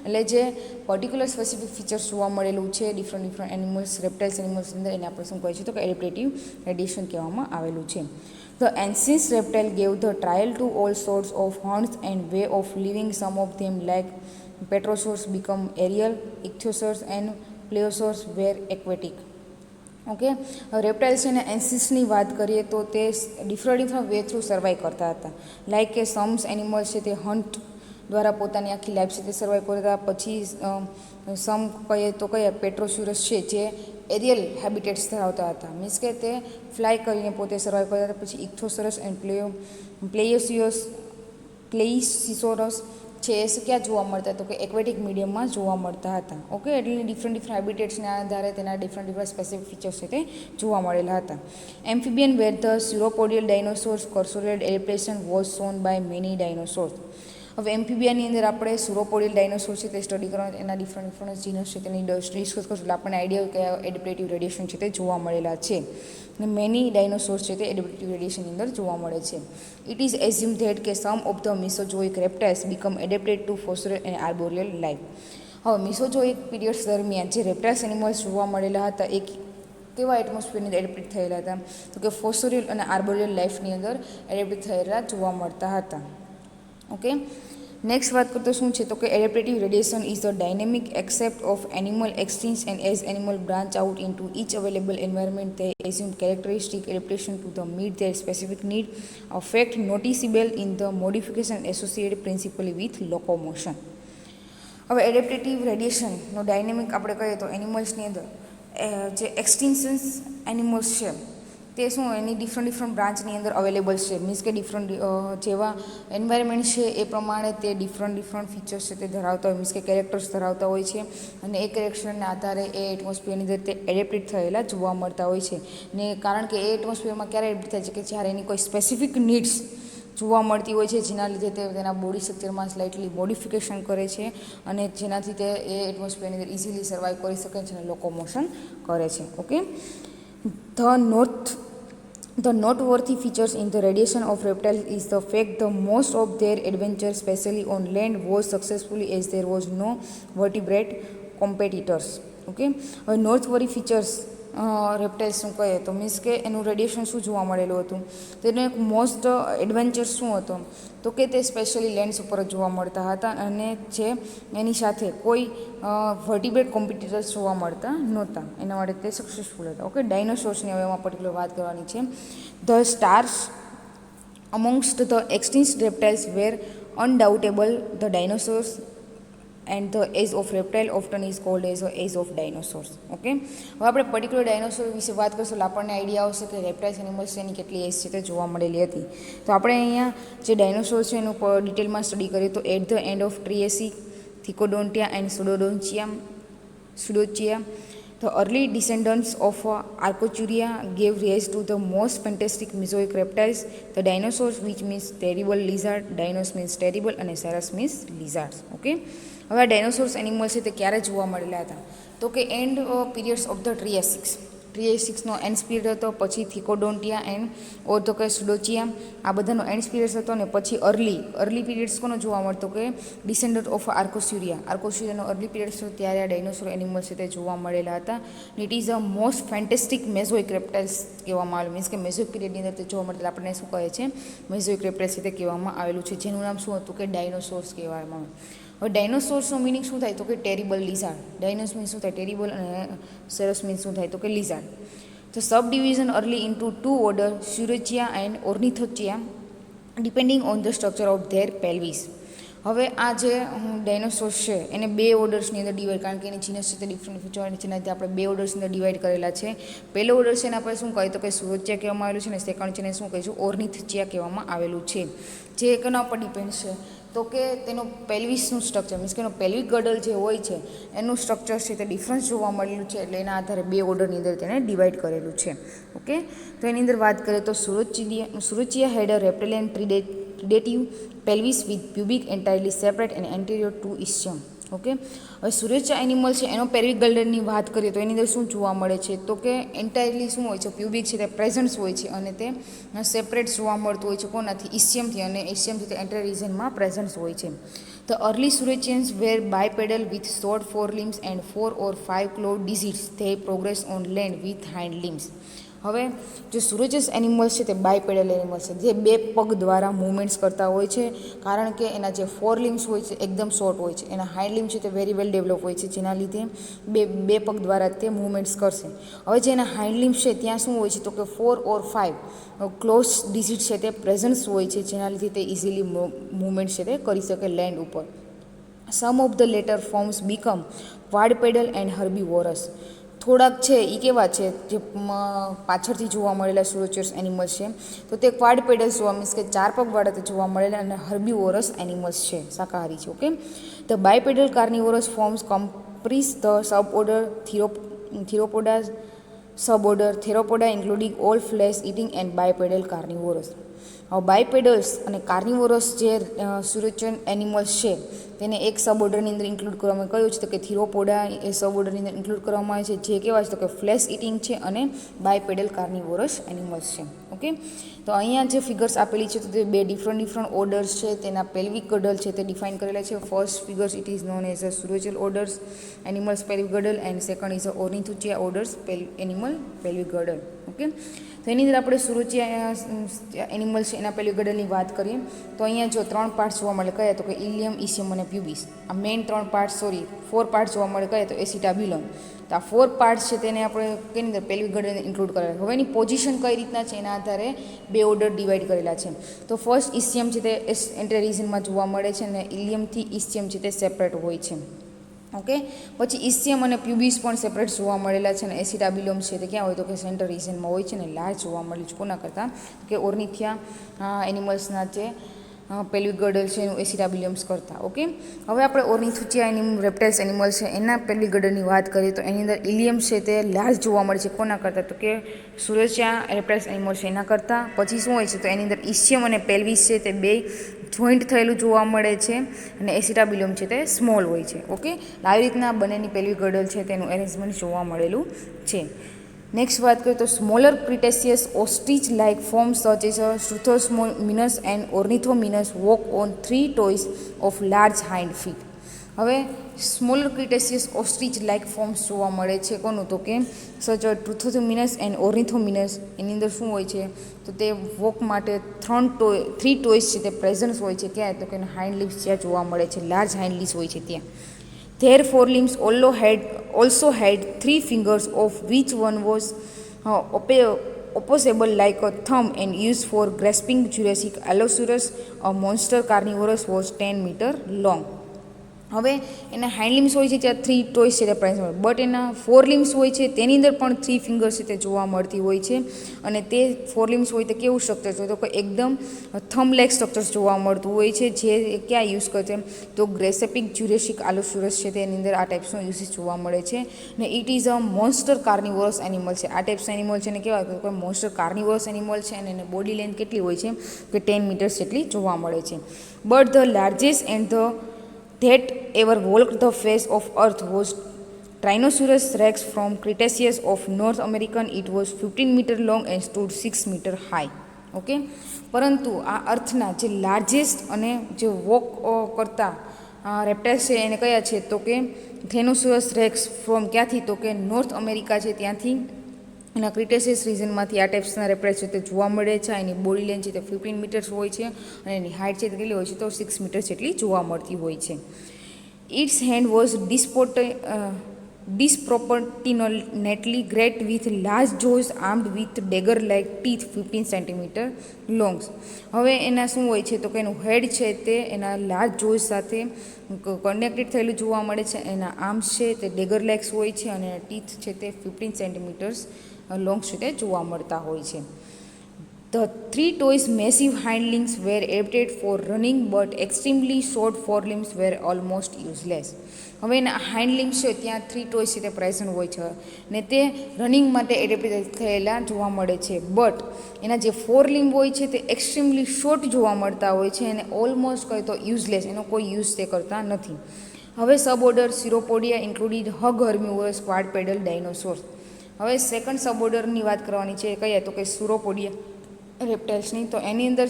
એટલે જે પર્ટિક્યુલર સ્પેસિફિક ફીચર્સ જોવા મળેલું છે ડિફરન્ટ એનિમલ્સ રેપ્ટાઇલ્સ એનિમલ્સની અંદર એને આપણે શું કહીએ છીએ તો કે એડેપ્ટેટિવ રેડિયેશન કહેવામાં આવેલું છે. The ancient reptile gave the trial to all sorts of hunts and way of living. Some of them like petrosaurs become aerial, ichthyosaurs and plesiosaurs were aquatic. ઓકે, રેપ્ટાઇલ્સ છે ને એન્સિસની વાત કરીએ તો તે ડિફરન્ટ વે થ્રુ સર્વાઈવ કરતા હતા. Like કે સમ્સ એનિમલ્સ છે તે હન્ટ દ્વારા પોતાની આખી લાઈફ છે તે સર્વાઈવ કરતા. પછી સમ કહીએ તો પેટ્રોસ્યુરસ છે જે એરિયલ હેબિટેટ્સ ધરાવતા હતા, મીન્સ કે તે ફ્લાય કરીને પોતે સર્વાઈવ કરતા હતા. પછી ઇક્થોસરસ એન્ડ પ્લેઇસિસોરસ છે એ ક્યાં જોવા મળતા, તો કે એક્વેટિક મીડિયમમાં જોવા મળતા હતા. ઓકે, એટલે ડિફરન્ટ હેબિટેટ્સના આધારે તેના ડિફરન્ટ સ્પેસિફિક ફીચર્સ છે તે જોવા મળેલા હતા. Amphibian were the sauropodial dinosaurs cursorial adaptation was shown by many dinosaurs. હવે એમ્ફિબિયાની અંદર આપણે સુરોપોડિયલ ડાયનોસોર છે તે સ્ટડી કરવાનું, એના ડિફરન્ટ જીનસ છે તેની ડિસ્કસ કરશું, એટલે આપણને આઈડિયા કે એડેપ્ટેટિવ રેડિયેશન છે તે જોવા મળેલા છે. અને મેની ડાયનોસોર્સ છે તે એડેપ્ટેટિવ રેડિયેશનની અંદર જોવા મળે છે. ઇટ ઇઝ એઝ્યુમ ધેટ કે some of the Mesozoic reptiles become adapted to fossil and arboreal life. હવે મિસોજોઇક પીરિયડ્સ દરમિયાન જે રેપ્ટાઇલ્સ એનિમલ્સ જોવા મળેલા હતા એ કેવા એટમોસ્ફિયરની અંદર એડેપ્ટેડ થયેલા હતા, તો કે ફોસોરિયલ અને આર્બોરિયલ લાઈફની અંદર એડેપ્ટેડ થયેલા જોવા મળતા હતા. ઓકે, નેક્સ્ટ વાત કરતો શું છે, તો કે adaptive radiation is the dynamic aspect of animal extinction and as animal branch out into each available environment they assume characteristic adaptation to the meet their specific need, a fact noticeable in the modification associated principally with locomotion. હવે એડેપ્ટેટિવ રેડિયેશનનો dynamic આપણે કહીએ તો એનિમલ્સની અંદર જે એક્સટિન્શન્સ animals છે તે શું એની different બ્રાન્ચની અંદર અવેલેબલ છે, મીન્સ કે ડિફરન્ટ જેવા એન્વાયરમેન્ટ છે એ પ્રમાણે તે ડિફરન્ટ ફીચર્સ છે તે ધરાવતા હોય, મીન્સ કે કેરેક્ટર્સ ધરાવતા હોય છે, અને એ કેરેક્ટરના આધારે એ એટમોસ્ફિયરની અંદર તે એડેપ્ટેડ થયેલા જોવા મળતા હોય છે. ને કારણ કે એ એટમોસ્ફિયરમાં ક્યારે એડેપ્ટ થાય છે કે જ્યારે એની કોઈ સ્પેસિફિક નીડ્સ જોવા મળતી હોય છે, જેના લીધે તે તેના બોડી સ્ટ્રક્ચરમાં સ્લાઇટલી મોડિફિકેશન કરે છે, અને જેનાથી તે એ એટમોસ્ફિયરની અંદર ઇઝીલી સર્વાઈવ કરી શકે છે અને લોકોમોશન કરે છે. Okay, The noteworthy features in the radiation of reptiles is the fact that most of their adventure, especially on land, was successfully as there was no vertebrate competitors. Okay, noteworthy features reptiles શું કહીએ તો means કે એનું radiation શું જોવા મળેલું હતું, તેનો એક મોસ્ટ એડવેન્ચર શું હતો, તો કે તે સ્પેશિયલી લેન્ડ્સ ઉપર જ જોવા મળતા હતા, અને જે એની સાથે કોઈ વર્ટિબ્રેટ કોમ્પિટિટર્સ જોવા મળતા નહોતા, એના માટે તે સક્સેસફુલ હતા. ઓકે, ડાયનોસોર્સની હવે એમાં પર્ટિક્યુલર વાત કરવાની છે. The stars amongst the extinct reptiles were undoubtedly the dinosaurs and the age of reptile often is called as age of dinosaurs. Okay, હવે આપણે પર્ટિક્યુલર ડાયનોસોર વિશે વાત કરશું એટલે આપણને આઈડિયા આવશે કે રેપ્ટાઇલ્સ એનિમલ્સ એની કેટલી એજ છે તે જોવા મળેલી હતી. તો આપણે અહીંયા જે ડાયનોસોર છે એનું ડિટેલમાં સ્ટડી કરીએ તો at the end of Triassic thecodontia and pseudosuchia the early descendants of Archoturia gave rise to the most fantastic Mesozoic reptiles, the dinosaurs, which means terrible lizard, dinos means terrible અને saurus means lizards. Okay, હવે આ ડાયનોસોર્સ animals છે તે ક્યારે જોવા મળેલા હતા, તો કે એન્ડ પીરિયડ્સ ઓફ ધ ટ્રિએસિક્સનો એન્ડ પીરિયડ હતો, પછી થિકોડોન્ટિયા એન્ડ ઓર તો કે સુડોચિયા આ બધાનો એન્ડ પીરિયડ્સ હતો, અને પછી અર્લી પીરિયડ્સ કોનો જોવા મળતો કે ડિસેન્ડન્ટ ઓફ આર્કોસ્યુરિયાનો અર્લી પીરિયડ્સ હતો, ત્યારે આ ડાયનોસોર એનિમલ્સ છે તે જોવા મળેલા હતા. It is a most fantastic Mesozoic reptiles કહેવામાં આવેલું, મીન્સ કે મેઝોઇક પીરિયડની અંદર તે જોવા મળતા આપણને શું કહે છે, મેઝોઇક રેપ્ટાઇલ્સ છે તે કહેવામાં આવેલું છે, જેનું નામ શું હતું કે ડાયનોસોર્સ કહેવામાં આવે. હવે ડાયનોસોર્સનો મિનિંગ શું થાય તો કે ટેરિબલ લિઝાર્ડ. ડાયનોસ મીન્સ શું થાય ટેરિબલ, અને સેરસ મીન્સ શું થાય તો કે લિઝાર્ડ. તો subdivision early into two order saurischia and ornithischia depending on the structure of their pelvis. હવે આ જે ડાયનોસોર્સ છે એને બે ઓર્ડર્સની અંદર ડિવાઈડ, કારણ કે એની જીનસ છે તે ડિફરન્ટ ફીચર જેનાથી આપણે બે ઓર્ડર્સની અંદર ડિવાઈડ કરેલા છે. પહેલો ઓર્ડર છે એને આપણે શું કહીએ તો કે સુરોચિયા કહેવામાં આવેલું છે, અને સેકન્ડ છે એને શું કહીશું ઓર્નિથોચિયા કહેવામાં આવેલું છે. જે એના ઉપર ડિપેન્ડ છે તો કે તેનો પેલ્વિસનું સ્ટ્રક્ચર, મીન્સ કે એનો પેલ્વિક ગડલ જે હોય છે એનું સ્ટ્રક્ચર છે તે ડિફરન્સ જોવા મળેલું છે, એટલે એના આધારે બે ઓર્ડરની અંદર તેને ડિવાઈડ કરેલું છે. ઓકે, તો એની અંદર વાત કરીએ તો saurischia had a reptilian predative pelvis with pubic entirely separate and anterior to ischium. Okay, હવે સુરોચિયા એનિમલ છે એનો પેલ્વિક ગલ્ડરની વાત કરીએ તો એની અંદર શું જોવા મળે છે તો કે એન્ટાયરલી શું હોય છે, પ્યુબિક છે તે પ્રેઝન્ટ્સ હોય છે, અને તે સેપરેટ જોવા મળતું હોય છે કોનાથી, ઇસ્ચિયમથી, અને ઇસ્ચિયમથી તે એન્ટાયર રિજનમાં પ્રેઝન્ટ્સ હોય છે. The early Surochians were bipedal with short forelimbs and 4 or 5 clawed digits. They progress on land with hind limbs. હવે જે સુરોચિયસ એનિમલ્સ છે તે બાયપેડલ એનિમલ્સ છે, જે બે પગ દ્વારા મૂવમેન્ટ્સ કરતા હોય છે, કારણ કે એના જે ફોર લિમ્સ હોય છે એકદમ શોર્ટ હોય છે, એના હાઇન્ડ લિમ્સ છે તે વેરી વેલ ડેવલપ હોય છે, જેના લીધે બે પગ દ્વારા તે મૂવમેન્ટ્સ કરશે. હવે જે એના હાઇન્ડ લિમ્સ છે ત્યાં શું હોય છે તો કે 4 or 5 ક્લોઝ ડિજિટ છે તે પ્રેઝન્સ હોય છે, જેના લીધે તે ઇઝીલી મૂવમેન્ટ છે તે કરી શકે લેન્ડ ઉપર. Some of the later forms become quadrupedal and herbivorous. થોડાક છે એ કેવા છે જે પાછળથી જોવા મળેલા સુરોચિયસ એનિમલ્સ છે, તો તે ક્વાડપેડલ્સ જોવા મીન્સ કે 4 પગવાળા તે જોવા મળેલા અને હર્બીવોરસ એનિમલ્સ છે, શાકાહારી છે. Okay, the bipedal carnivorous forms comprise the suborder theropoda, suborder theropoda including all flesh eating and bipedal carnivorous. હવે બાયપેડલ્સ અને કાર્નિવોરસ જે સુરોચિયન એનિમલ્સ છે તેને એક સબ ઓર્ડરની અંદર ઇન્ક્લુડ કરવામાં કયું છે, તો કે થીરોપોડા એ સબ ઓર્ડરની અંદર ઇન્ક્લુડ કરવામાં આવે છે, જે કેવા છે તો કે ફ્લેશ ઇટિંગ છે અને બાયપેડલ કાર્નિવોરસ એનિમલ્સ છે. ઓકે, તો અહીંયા જે ફિગર્સ આપેલી છે તો તે બે ડિફરન્ટ ઓર્ડર્સ છે, તેના પેલ્વિક ગડલ છે તે ડિફાઇન કરેલા છે. First figures it is known as a saurischial orders animals pelvic girdle and second is a ornithischia orders animal pelvic girdle. Okay, તો એની અંદર આપણે સુરોચિયા એનિમલ્સ છે એના પેલ્વિક ગડલની વાત કરીએ તો અહીંયા જો 3 પાર્ટ્સ જોવા મળે, કયા તો કે ઇલિયમ, ઇસિયમ અને પ્યુબિસ. આ મેઇન 3 પાર્ટ્સ 4 પાર્ટ્સ જોવા મળે, કયા તો એસિટાબ્યુલમ. તો આ 4 પાર્ટ્સ છે તેને આપણે કેની અંદર પેલ્વિક ગડલ ઇન્ક્લુડ કરેલા. હવે એની પોઝિશન કઈ રીતના છે એના આધારે બે ઓર્ડર ડિવાઈડ કરેલા છે. તો ફર્સ્ટ ઇસિયમ છે તે એન્ટેરિઝનમાં જોવા મળે છે અને ઇલિયમથી ઇસિયમ છે તે સેપરેટ હોય છે. ઓકે, પછી ઇસિયમ અને પ્યુબિસ પણ સેપરેટ જોવા મળેલા છે અને એસિટાબ્યુલમ છે તે ક્યાં હોય તો કે સેન્ટર રિજનમાં હોય છે ને લાર્જ જોવા મળે છે. કોના કરતાં કે ઓર્નિથિયા એનિમલ્સના જે પેલ્વિક ગડલ છે એનું એસિટાબ્યુલમ્સ કરતાં. ઓકે, હવે આપણે ઓર્નિથોચિયા રેપ્ટાઇલ્સ એનિમલ છે એના પેલ્વિક ગડલની વાત કરીએ તો એની અંદર ઇલિયમ છે તે લાર્જ જોવા મળે છે. કોના કરતાં તો કે સુરોચિયા રેપ્ટાઇલ્સ એનિમલ છે એના કરતાં. પછી શું હોય છે તો એની અંદર ઇસિયમ અને પેલ્વિસ છે તે બે જોઈન્ટ થયેલું જોવા મળે છે અને એસિટાબ્યુલમ છે તે સ્મોલ હોય છે. ઓકે, આવી રીતના બંનેની પેલ્વિક ગડલ છે તેનું એરેન્જમેન્ટ જોવા મળેલું છે. નેક્સ્ટ વાત કરીએ તો smaller cretaceous ostrich like forms such as struthiomimus and ornithomimus walk on 3 toes of large hind feet. હવે smaller cretaceous ostrich like forms જોવા મળે છે કોનું તો કે સચ ટ્રુથોમિનસ એન્ડ ઓર્નિથોમિનસ. એની અંદર શું હોય છે તો તે વોક માટે 3 ટોઝ છે તે પ્રેઝન્ટ હોય છે. ક્યાં તો કે હાઇન્ડ લીવ્સ જ્યાં જોવા મળે છે, લાર્જ હાઇન્ડ લીવ્સ હોય છે ત્યાં. Their forelimbs also had 3 fingers, of which one was opposable like a thumb and used for grasping. Jurassic Allosaurus, a monster carnivorous, was 10 meter long. હવે એના હાઇન્ડ લિમ્સ હોય છે ત્યાં 3 ટોયસ છે તે પ્રેઝન્ટ, બટ એના 4 લિમ્સ હોય છે તેની અંદર પણ 3 ફિંગર્સ છે તે જોવા મળતી હોય છે અને તે 4 લિમ્સ હોય તે કેવું સ્ટ્રક્ચર છે તો કે એકદમ થમ લાઇક સ્ટ્રક્ચર જોવા મળતું હોય છે, જે ક્યાં યુઝ કરે છે તો ગ્રેસેપિક જ્યુરેસિક આલોસોરસ છે તેની અંદર આ ટાઈપ્સનો યુઝિસ જોવા મળે છે ને it is a monster carnivorous animal છે. આ ટાઈપ્સ એનિમલ છે ને કહેવાય કે મોન્સ્ટર કાર્નિવોરસ એનિમલ છે અને એને બોડી લેન્થ કેટલી હોય છે કે 10 મીટર્સ જેટલી જોવા મળે છે. But the largest and the that ever walked the face of earth was Tyrannosaurus rex from Cretaceous of North America. It was 15 meter long and stood 6 meter high. Okay, પરંતુ આ અર્થના જે લાર્જેસ્ટ અને જે walk કરતા reptiles છે એને કયા છે તો કે થેનોસોરસ રેક્સ ફ્રોમ ક્યાંથી તો કે નોર્થ અમેરિકા છે ત્યાંથી એના ક્રિટેસિયસ રિજનમાંથી આ ટાઈપ્સના રેપ્ટાઇલ્સ છે તે જોવા મળે છે. એની બોડી લેન્થ છે તે 15 મીટર્સ હોય છે અને એની હાઇટ છે તે કેટલી હોય છે તો 6 મીટર્સ જેટલી જોવા મળતી હોય છે. It's hand was disproportionately great with large jaws armed with dagger like teeth 15 centimetre long. હવે એના શું હોય છે તો કે એનું હેડ છે તે એના લાર્જ જોઝ સાથે કનેક્ટેડ થયેલું જોવા મળે છે. એના આર્મ્સ છે તે ડેગર લાઇક્સ હોય છે અને ટીથ છે તે 15 સેન્ટીમીટર્સ લોંગ છે તે જોવા મળતા હોય છે. The 3 toes massive hind limbs were adapted for running but extremely short forelimbs were almost useless. હવે એના હાઇન્ડ લિમ્સ છે ત્યાં 3 ટોયસ છે તે પ્રેઝન્ટ હોય છે ને તે રનિંગ માટે એડેપ્ટ થયેલા જોવા મળે છે, બટ એના જે 4 લિમ્બ હોય છે તે એક્સ્ટ્રીમલી શોર્ટ જોવા મળતા હોય છે અને ઓલમોસ્ટ કહે તો યુઝલેસ, એનો કોઈ યુઝ તે કરતા નથી. હવે સબ ઓર્ડર સિરોપોડિયા ઇન્ક્લુડિડ હગ હર્મિવોરસ ક્વાડપેડલ ડાયનોસોર્સ. હવે સેકન્ડ સબ ઓર્ડરની વાત કરવાની છે કહીએ તો કે સુરોપોડિયા રેપ્ટાઇલ્સની. તો એની અંદર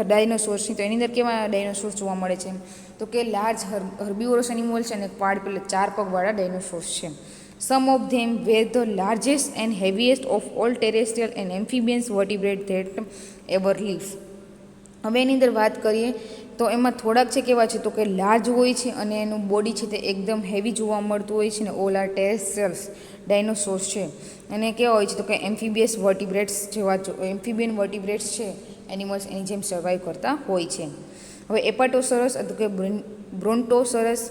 ડાયનોસોર્સની, તો એની અંદર કેવા ડાયનોસોર્સ જોવા મળે છે તો કે લાર્જ હર્બીવોરસ એનિમલ છે અને ક્વાડપેડલ 4 પગવાળા ડાયનોસોર્સ છે. Some of them were the largest and heaviest of all terrestrial and amphibians vertebrate that ever lives. હવે એની અંદર વાત કરીએ તો એમાં થોડાક છે કેવા છે તો કે લાર્જ હોય છે અને એનું બોડી છે તે એકદમ હેવી જોવા મળતું હોય છે ને ઓલ આર ટેરેસ્ટ્રિયલ્સ ડાયનોસોર્સ છે અને કેવા હોય છે તો કે એમ્ફિબિયસ વર્ટિબ્રેટ્સ જેવા એમ્ફિબિયન વર્ટિબ્રેટ્સ છે એનિમલ્સ એની જેમ સર્વાઈવ કરતા હોય છે. હવે એપાટોસરસ અથવા કે બ્રોન્ટોસરસ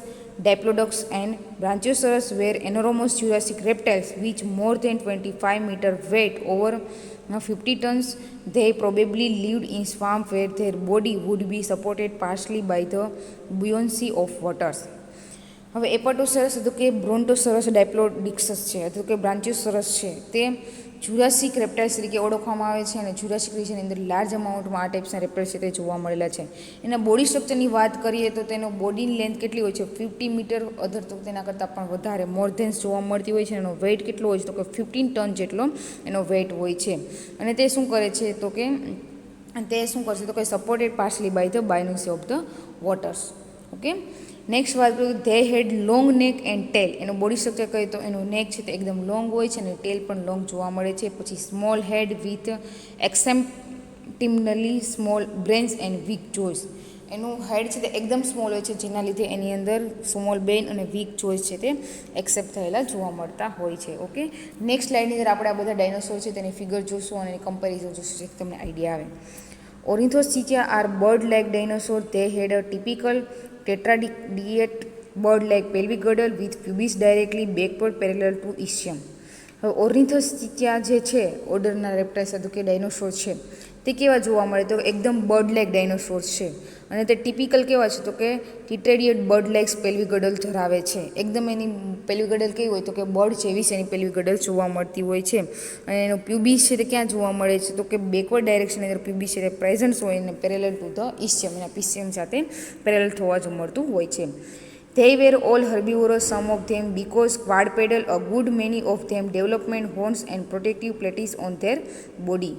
Diplodocus and Brachiosaurus were enormous Jurassic reptiles which more than 25-meter weight over 50 tons. They probably lived in swamp where their body would be supported partially by the buoyancy of waters. હવે એપોટોસરસ એટલે કે બ્રોન્ટોસરસ ડાયપ્લોડિક્સસ છે એટલે કે બ્રાન્ચિયોસરસ છે તે Jurassic reptiles તરીકે ઓળખવામાં આવે છે અને જુરાસિક રિજનની અંદર લાર્જ અમાઉન્ટમાં આ ટાઈપ્સના રેપ્ટાઇલ્સ છે તે જોવા મળેલા છે. એના બોડી સ્ટ્રક્ચરની વાત કરીએ તો તેનો બોડીની લેન્થ કેટલી હોય છે 50 મીટર, અધર તો તેના કરતાં પણ વધારે મોર ધેન્સ જોવા મળતી હોય છે. એનો વેઇટ કેટલો હોય છે તો કે 15 ટન જેટલો એનો વેઇટ હોય છે. અને તે શું કરે છે તો કે તે શું કરશે તો કે supported partially by the buoyancy of the waters. Okay, next વાત કરું they had long neck and tail. એનું બોડી સ્ટ્રક્ચર કહીએ તો એનું નેક છે તે એકદમ લોંગ હોય છે અને ટેલ પણ લોંગ જોવા મળે છે. પછી small head with exceptionally small brains and weak jaws. એનું હેડ છે તે એકદમ સ્મોલ હોય છે જેના લીધે એની અંદર સ્મોલ બ્રેન અને વીક જોઈસ છે તે એક્સેપ્ટ થયેલા જોવા મળતા હોય છે. ઓકે, નેક્સ્ટ સ્લાઇડની અંદર આપણે આ બધા ડાયનોસોર છે તેની ફિગર જોઈશું અને એની કમ્પેરિઝન જોઈશું જેથી તમને આઈડિયા આવે. Ornithoschia are bird-like dinosaurs. They had a typical tetradiate bird-like pelvic girdle with pubis directly backward parallel to ischium. હવે ઓર્નિથોસ્ચિયા જે છે ઓર્ડરના રેપ્ટાઇલ્સ અથવા કે ડાયનોસોર છે તે કેવા જોવા મળે તો એકદમ બર્ડ લાઇક ડાયનોસોર્સ છે અને તે ટિપિકલ કેવા છે તો કે ટીટ્રેડિયેટ બર્ડ લાઇક્સ પેલ્વિક ગડલ ધરાવે છે. એકદમ એની પેલ્વિક ગડલ કેવી હોય તો કે બર્ડ જેવી છે એની પેલ્વિક ગડલ જોવા મળતી હોય છે. અને એનો પ્યુબિસ છે તે ક્યાં જોવા મળે છે તો કે બેકવર્ડ ડાયરેક્શનની અંદર પ્યુબિસ છે તે પ્રેઝન્ટ હોય અને પેરેલલ ટુ ધ ઇસ્ચિયમ, એના પિસ્ચિયમ સાથે પેરેલલ થવા જો મળતું હોય છે. They were all herbivorous, some of them because quadrupedal, a good many of them development horns and protective plates on their body.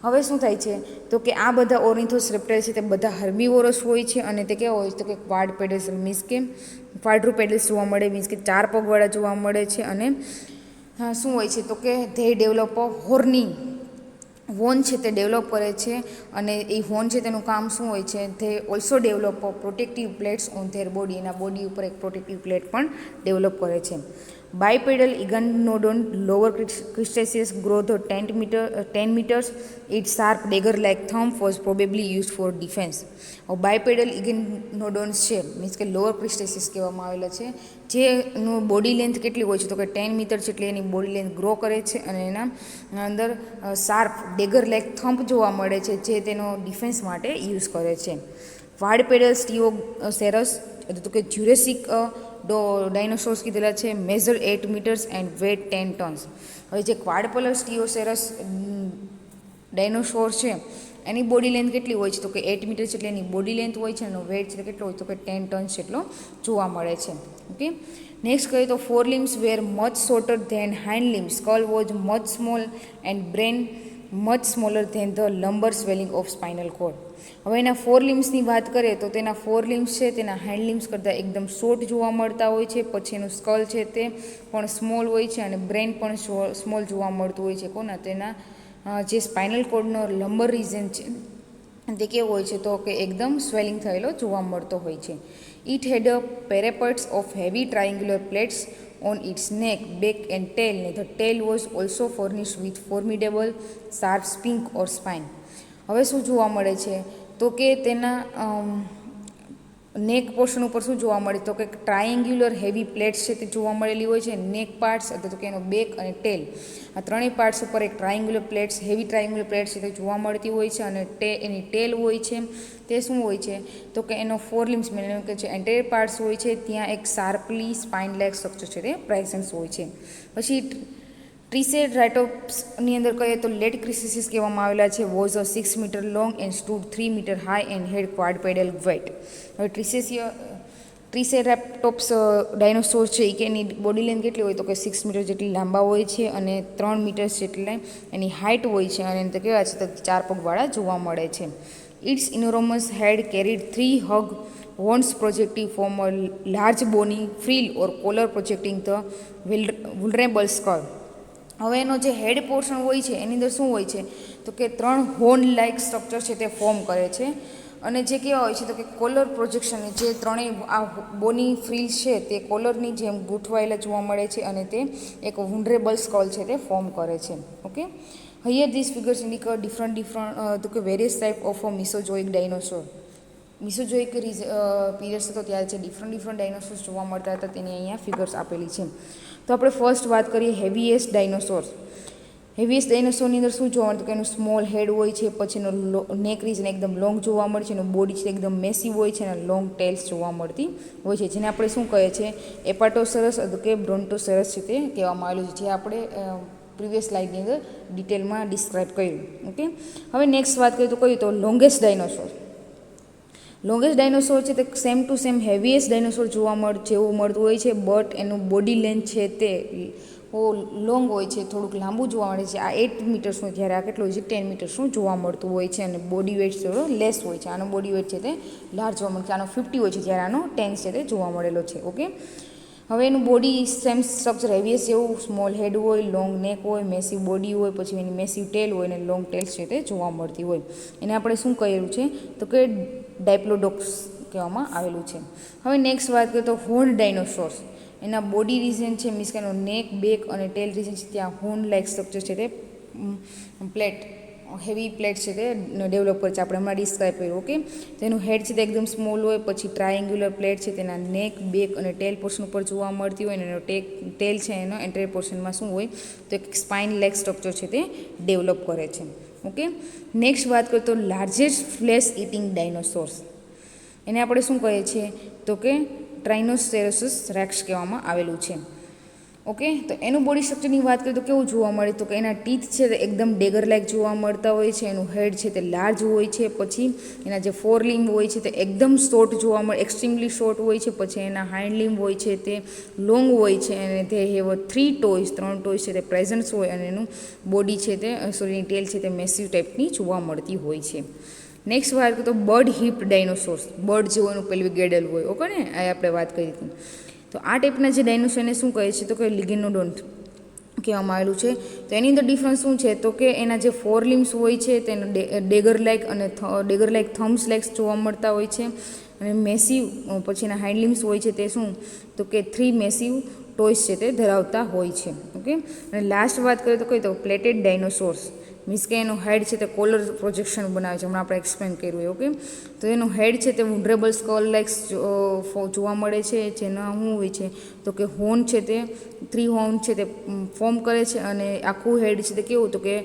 હવે શું થાય છે તો કે આ બધા ઓર્નિથોસ રેપ્ટાઇલ છે તે બધા હર્બીવોરસ હોય છે અને તે કેવા હોય તો કે ક્વાડપેડલ્સ મીન્સ કે ક્વાડ્રુપેડલ્સ જોવા મળે, મીન્સ કે 4 પગવાળા જોવા મળે છે. અને શું હોય છે તો કે ધે ડેવલપ હોર્ની વોન છે તે ડેવલપ કરે છે અને એ વોન છે તેનું કામ શું હોય છે તે also develop protective plates on there body, એના બોડી ઉપર એક પ્રોટેક્ટિવ પ્લેટ પણ ડેવલપ કરે છે. Bipedal Iguanodon lower crustaceous growth of 10 meters. Its sharp dagger-like thumb was probably used for defense. બાયપેડલ ઇગ્નોડોન્સ છે મીન્સ કે લોઅર ક્રિસ્ટેસિસ કહેવામાં આવેલા છે જેનું બોડી લેન્થ કેટલી હોય છે તો કે 10 મીટર જેટલી એની બોડી લેન્થ ગ્રો કરે છે અને એના અંદર શાર્પ ડેગર લાઇક થંપ જોવા મળે છે જે તેનો ડિફેન્સ માટે યુઝ કરે છે. ક્વાડપેડલ સ્ટીઓસેરસ તો કે જ્યુરેસિક ડાયનોસોર્સ કીધેલા છે measure 8 metres and weight 10 tons. હવે જે ક્વાડપેડલ સ્ટીઓસેરસ ડાયનોસોર છે એની બોડી લેન્થ કેટલી હોય છે તો કે 8 મીટર જેટલી એની બોડી લેન્થ હોય છે અને વેટ છે કેટલો હોય તો કે 10 ટન્સ જેટલો જોવા મળે છે. ઓકે, નેક્સ્ટ કહીએ તો fore limbs were much shorter than hind limbs. Skull was much small and brain much smaller than the lumbar swelling of spinal cord. હવે એના ફોર લિમ્સની વાત કરીએ તો તેના ફોર લિમ્સ છે તેના હેન્ડ લિમ્સ કરતાં એકદમ શોર્ટ જોવા મળતા હોય છે. પછી એનું સ્કલ છે તે પણ સ્મોલ હોય છે અને બ્રેન પણ સ્મોલ જોવા મળતું હોય છે. કોના તેના જે સ્પાઇનલ કોર્ડનો લંબર રીઝન છે તે કેવો હોય છે તો કે એકદમ સ્વેલિંગ થયેલો જોવા મળતો હોય છે. It had a parapets of heavy triangular plates on its neck, back and tail. The tail was also furnished with formidable sharp spink or spine. હવે શું જોવા મળે છે તો કે તેના નેક પોર્શન ઉપર શું જોવા મળે તો કે ટ્રાયેન્ગ્યુલર હેવી પ્લેટ્સ છે તે જોવા મળેલી હોય છે. નેક પાર્ટ્સ અથવા તો કે એનો બેક અને ટેલ આ ત્રણેય પાર્ટ્સ ઉપર એક triangular plates heavy triangular plates છે તે જોવા મળતી હોય છે. અને એની ટેલ હોય છે તે શું હોય છે તો કે એનો ફોર લિમ્સ મેન કે જે એન્ટેરિયર પાર્ટ્સ હોય છે ત્યાં એક શાર્પલી સ્પાઇન લાઇક સ્ટ્રક્ચર છે તે પ્રેઝન્ટ હોય છે. પછી ટ્રિસેરાટોપ્સની અંદર કહીએ તો લેટ ક્રિસેસિસ કહેવામાં આવેલા છે. Was a 6 metre long and stood 3 metre high and had quadrupedal weight. હવે ટ્રિસેરાટોપ્સ ડાયનોસોર છે કે એની બોડી લેન્થ કેટલી હોય તો કે 6 મીટર જેટલી લાંબા હોય છે અને 3 મીટર જેટલી એની હાઇટ હોય છે અને તો કેવા છે તો 4 પગવાળા જોવા મળે છે. Its enormous head carried 3 huge horns projecting from a large bony frill or collar projecting the vulnerable skull. હવે એનો જે હેડ પોર્શન હોય છે એની અંદર શું હોય છે તો કે 3 હોર્ન લાઇક સ્ટ્રક્ચર છે તે ફોર્મ કરે છે અને જે કેવા હોય છે તો કે કોલર પ્રોજેક્શન જે ત્રણેય આ બોની ફ્રીલ છે તે કોલરની જેમ ગોઠવાયેલા જોવા મળે છે અને તે એક વુન્ડરેબલ સ્કલ છે તે ફોર્મ કરે છે. Okay, here this figures indicate different તો કે various type of a Mesozoic dinosaur. Mesozoic periods હતો ત્યારે જે ડિફરન્ટ ડાયનોસોર્સ જોવા મળતા હતા તેની અહીંયા ફિગર્સ આપેલી છે. તો આપણે ફર્સ્ટ વાત કરીએ હેવીએસ્ટ ડાયનોસોર્સ. હેવીએસ્ટ ડાયનોસોરની અંદર શું જોવા મળતું કે એનું સ્મોલ હેડ હોય છે, પછી એનો નેક રીજન એકદમ લોંગ જોવા મળે છે, એનું બોડી છે એકદમ મેસિવ હોય છે અને લોંગ ટેલ્સ જોવા મળતી હોય છે, જેને આપણે શું કહે છે એપાટોસરસ અથવા કે બ્રોન્ટોસરસ છે તે કહેવામાં આવેલું છે, જે આપણે પ્રીવિયસ સ્લાઇડની અંદર ડિટેલમાં ડિસ્ક્રાઇબ કર્યું. ઓકે, હવે નેક્સ્ટ વાત કરીએ તો કયું તો લોંગેસ્ટ ડાયનોસોર. લોંગેસ્ટ ડાયનોસોર છે તે same to same heaviest dinosaur જેવું મળતું હોય છે, બટ એનું બોડી લેન્થ છે તે લોંગ હોય છે, થોડુંક લાંબુ જોવા મળે છે. આ 8 મીટર્સનું, જ્યારે આ કેટલું હોય છે 10 મીટર્સનું જોવા મળતું હોય છે, અને બોડી વેઇટ થોડો લેસ હોય છે. આનો બોડી વેઇટ છે તે લાર્જ જોવા મળે છે, આનો 50 હોય છે, જ્યારે આનો 10 છે તે જોવા મળેલો છે. ઓકે, હવે એનું બોડી સેમ સ્ટ્રક્ચર હેવીએસ્ટ જેવું, સ્મોલ હેડ હોય, લોંગ નેક હોય, મેસિવ બોડી હોય, પછી એની મેસિવ ટેલ હોય અને લોંગ ટેલ્સ છે તે જોવા મળતી હોય. એને આપણે શું કહેલું છે તો કે ડાયપ્લોડોક્સ કહેવામાં આવેલું છે. હવે નેક્સ્ટ વાત કરીએ તો હોર્ન ડાયનોસોર્સ. એના બોડી રીજન છે, મીન્સ કે એનો નેક, બેક અને ટેલ રીજન છે ત્યાં હોર્ન લાઇક સ્ટ્રક્ચર છે તે પ્લેટ, હેવી પ્લેટ છે તે ડેવલપ કરે છે, આપણે હમણાં ડિસ્ક્રાઇબ કર્યું. ઓકે, તેનું હેડ છે તે એકદમ સ્મોલ હોય, પછી ટ્રાયેન્ગ્યુલર પ્લેટ છે તેના નેક, બેક અને ટેલ પોર્શન ઉપર જોવા મળતી હોય, અને એનો ટેલ છે એનો એન્ટાયર પોર્શનમાં શું હોય તો એક સ્પાઇન લાઇક સ્ટ્રક્ચર છે તે ડેવલપ કરે છે. ઓકે, નેક્સ્ટ વાત કરીએ તો લાર્જેસ્ટ ફ્લેશ ઇટિંગ ડાયનોસોર્સ. એને આપણે શું કહીએ છીએ તો કે ટ્રાઇનોસેરસસ રેક્સ કહેવામાં આવેલું છે. ઓકે, તો એનું બોડી સ્ટ્રક્ચરની વાત કરીએ તો કેવું જોવા મળે તો કે એના ટીથ છે તે એકદમ ડેગર લાઇક જોવા મળતા હોય છે, એનું હેડ છે તે લાર્જ હોય છે, પછી એના જે ફોર લિમ્બ હોય છે તે એકદમ શોર્ટ જોવા મળે, એક્સ્ટ્રીમલી શોર્ટ હોય છે, પછી એના હાઇન્ડ લિમ્બ હોય છે તે લોંગ હોય છે, અને તે હેવ 3 ટોયસ છે તે પ્રેઝન્ટ હોય, અને એનું બોડી છે તે એની ટેલ છે તે મેસિવ ટાઈપની જોવા મળતી હોય છે. નેક્સ્ટ વાત કરીએ તો બર્ડ હિપ્ડ ડાયનોસોર્સ. બર્ડ જેવું એનું પેલું ગેડલ હોય. ઓકે ને, આ આપણે વાત કરી હતી. તો આ ટાઈપના જે ડાયનોસોર એને શું કહે છે તો કે લિગેનોડોન્ટ કહેવામાં આવેલું છે. તો એની અંદર ડિફરન્સ શું છે તો કે એના જે ફોર લિમ્સ હોય છે તેને ડેગર લાઇક અને થમ્સ લાઇક જોવા મળતા હોય છે, અને મેસિવ પછી એના હાઇન્ડ લિમ્સ હોય છે તે શું તો કે 3 મેસિવ ટોયસ છે તે ધરાવતા હોય છે. ઓકે, અને લાસ્ટ વાત કરીએ તો કઈ તો પ્લેટેડ ડાયનોસોર્સ. મીન્સ કે એનું હેડ છે તે કોલર પ્રોજેક્શન બનાવે છે, હમણાં આપણે એક્સપ્લેન કર્યું. ઓકે, તો એનું હેડ છે તે વુન્ડરેબલ સ્કલ લાઇક જોવા મળે છે, જેના શું હોય છે તો કે હોર્ન છે તે 3 હોર્ન છે તે ફોર્મ કરે છે, અને આખું હેડ છે તે કેવું તો કે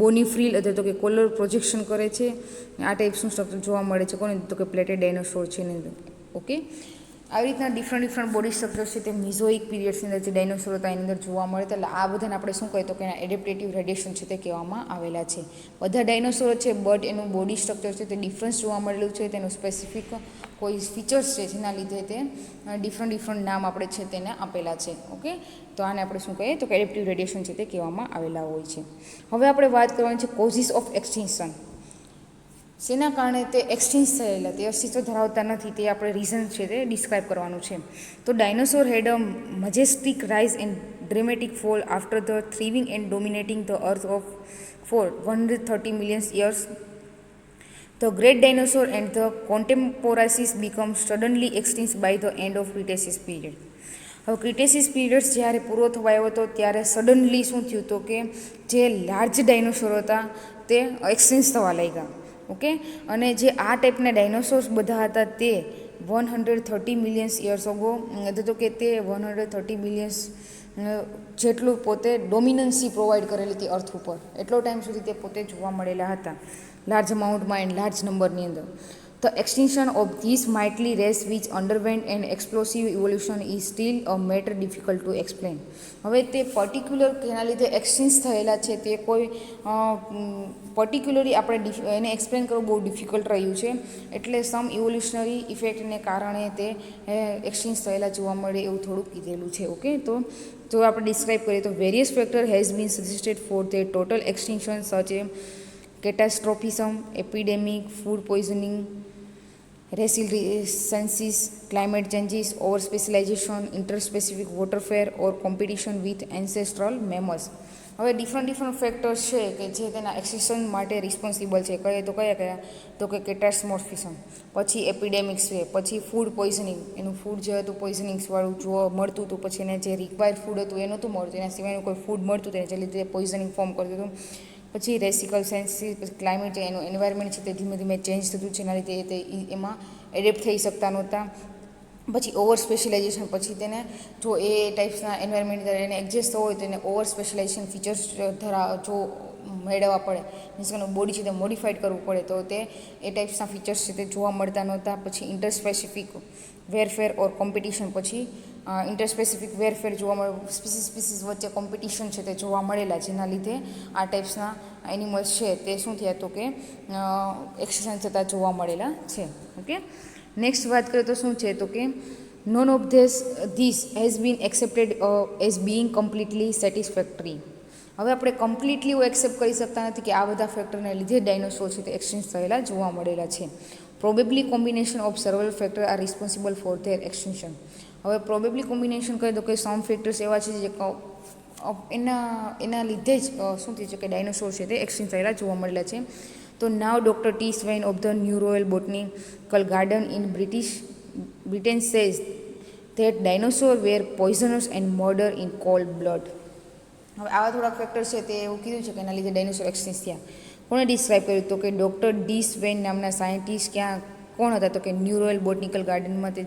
બોની ફ્રીલ અથવા તો કે કોલર પ્રોજેક્શન કરે છે. આ ટાઈપનું સ્ટ્રક્ચર જોવા મળે છે કોને તો કે પ્લેટેડ ડાયનોસોર છે એની અંદર. ઓકે, આવી રીતના ડિફરન્ટ બોડી સ્ટ્રક્ચર છે તે મિઝોઇક પીરિયડ્સની અંદર જે ડાયનોસોર હતા એની અંદર જોવા મળે. એટલે આ બધાને આપણે શું કહીએ તો કે એના એડેપ્ટેટિવ રેડિયેશન છે તે કહેવામાં આવેલા છે. બધા ડાયનોસોર છે બટ એનું બોડી સ્ટ્રક્ચર છે તે ડિફરન્સ જોવા મળેલું છે, તેનું સ્પેસિફિક કોઈ ફીચર્સ છે જેના લીધે તે ડિફરન્ટ નામ આપણે છે તેને આપેલા છે. ઓકે, તો આને આપણે શું કહીએ તો કે એડેપ્ટિવ રેડિયેશન છે તે કહેવામાં આવેલા હોય છે. હવે આપણે વાત કરવાની છે કોઝિસ ઓફ એક્સટિંક્શન. શેના કારણે તે એક્સટિન્ક્ટ થયેલા, તે અસ્તિત્વ ધરાવતા નથી, તે આપણે રીઝન છે તે ડિસ્ક્રાઇબ કરવાનું છે. તો dinosaur had a majestic rise and dramatic fall after the thriving and dominating the earth of for 130 million years. The great dinosaur and the contemporaries become suddenly extinct by the end of Cretaceous period. હવે ક્રિટેસિસ periods જ્યારે પૂરો થવા આવ્યો હતો ત્યારે suddenly શું થયું તો કે જે લાર્જ ડાયનોસોર હતા તે એક્સટિન્ક્ટ થવા લાગ્યા. ઓકે, અને જે આ ટાઈપના ડાયનોસોર્સ બધા હતા તે 130 મિલિયન્સ યર્સ અગો તો કે તે 130 મિલિયન્સ જેટલું પોતે ડોમિનન્સી પ્રોવાઈડ કરેલી હતી અર્થ ઉપર, એટલો ટાઈમ સુધી તે પોતે જોવા મળેલા હતા લાર્જ અમાઉન્ટમાં એન્ડ લાર્જ નંબરની અંદર. The extinction of these mighty race which underwent an explosive evolution is still a matter difficult to explain. હવે તે પર્ટિક્યુલર કેના લીધે એક્સટિન્ક્ટ થયેલા છે તે કોઈ પર્ટિક્યુલરલી આપણે એને એક્સપ્લેન કરવું બહુ ડિફિકલ્ટ રહ્યું છે. એટલે સમ ઇવોલ્યુશનરી ઇફેક્ટને કારણે તે એક્સટિન્ક્ટ થયેલા જોવા મળે એવું થોડુંક કીધેલું છે. ઓકે, તો જો આપણે ડિસ્ક્રાઇબ કરીએ તો various factor has been suggested for the total extinction such a catastrophism, epidemic, food poisoning, resiliencies, climate changes, over-specialization, interspecific warfare or competition with ancestral mammals. હવે ડિફરન્ટ ફેક્ટર્સ છે કે જે તેના એક્સટિન્ક્શન માટે રિસ્પોન્સિબલ છે. કહીએ તો કયા તો કે કેટાસ્મોર્ફિઝમ, પછી એપિડેમિક્સ છે, પછી ફૂડ પોઈઝનિંગ, એનું ફૂડ જે હતું પોઈઝનિંગ્સવાળું જોવા મળતું હતું, પછી એને જે રિક્વાયર્ડ ફૂડ હતું એ નહોતું મળતું, એના સિવાયનું કોઈ ફૂડ મળતું હતું જે લીધે પોઈઝનિંગ ફોર્મ કરતું હતું. પછી રેસિકલ સેન્સીસ, પછી ક્લાઇમેટ એનું એન્વાયરમેન્ટ છે તે ધીમે ધીમે ચેન્જ થતું છે, એના લીધે તે એમાં એડેપ્ટ થઈ શકતા નહોતા. પછી ઓવર સ્પેશિયલાઇઝેશન, પછી તેને જો એ ટાઈપ્સના એન્વાયરમેન્ટ અંદર એને એડજસ્ટ થવો હોય તો એને ઓવર સ્પેશિયલાઇઝેશન ફીચર્સ જો મેળવવા પડે, મીન્સ કે બોડી છે તે મોડિફાઈડ કરવું પડે, તો તે એ ટાઈપ્સના ફીચર્સ છે તે જોવા મળતા નહોતા. પછી ઇન્ટરસ્પેસિફિક વેરફેર ઓર કોમ્પિટિશન, પછી ઇન્ટરસ્પેસિફિક વેરફેર જોવા મળે, સ્પીસીસ વચ્ચે કોમ્પિટિશન છે તે જોવા મળેલા, જેના લીધે આ ટાઈપ્સના એનિમલ્સ છે તે શું થયા તો કે એક્સટિંક્શન થતાં જોવા મળેલા છે. ઓકે, નેક્સ્ટ વાત કરીએ તો શું છે તો કે non of this has been accepted as Bing completely satisfactory. હવે આપણે કમ્પ્લીટલી એવું એક્સેપ્ટ કરી શકતા નથી કે આ બધા ફેક્ટરને લીધે ડાયનોસોર છે તે એક્સટિંક્ટ થયેલા જોવા મળેલા છે. Probably combination of several factor are responsible for their extinction. હવે પ્રોબેબલી કોમ્બિનેશન કહે તો કે સમ ફેક્ટર્સ એવા છે જે એના લીધે જ શું થયું છે કે ડાયનોસોર છે તે એક્સટિંક્ટ થયેલા જોવા મળેલા છે. તો now doctor T Swain of the New Royal Botanical Garden in Britain says that dinosaur were poisonous and murder in cold blood. હવે આવા થોડાક ફેક્ટર છે તે એવું કીધું છે કે એના લીધે ડાયનોસોર એક્સટિંક્ટ થયા. કોણે ડિસ્ક્રાઇબ કર્યું તો કે ડૉક્ટર ડી સ્વેઇન નામના સાયન્ટિસ્ટ ક્યાં કોણ હતા તો કે ન્યૂ રોયલ બોટનિકલ ગાર્ડનમાં તે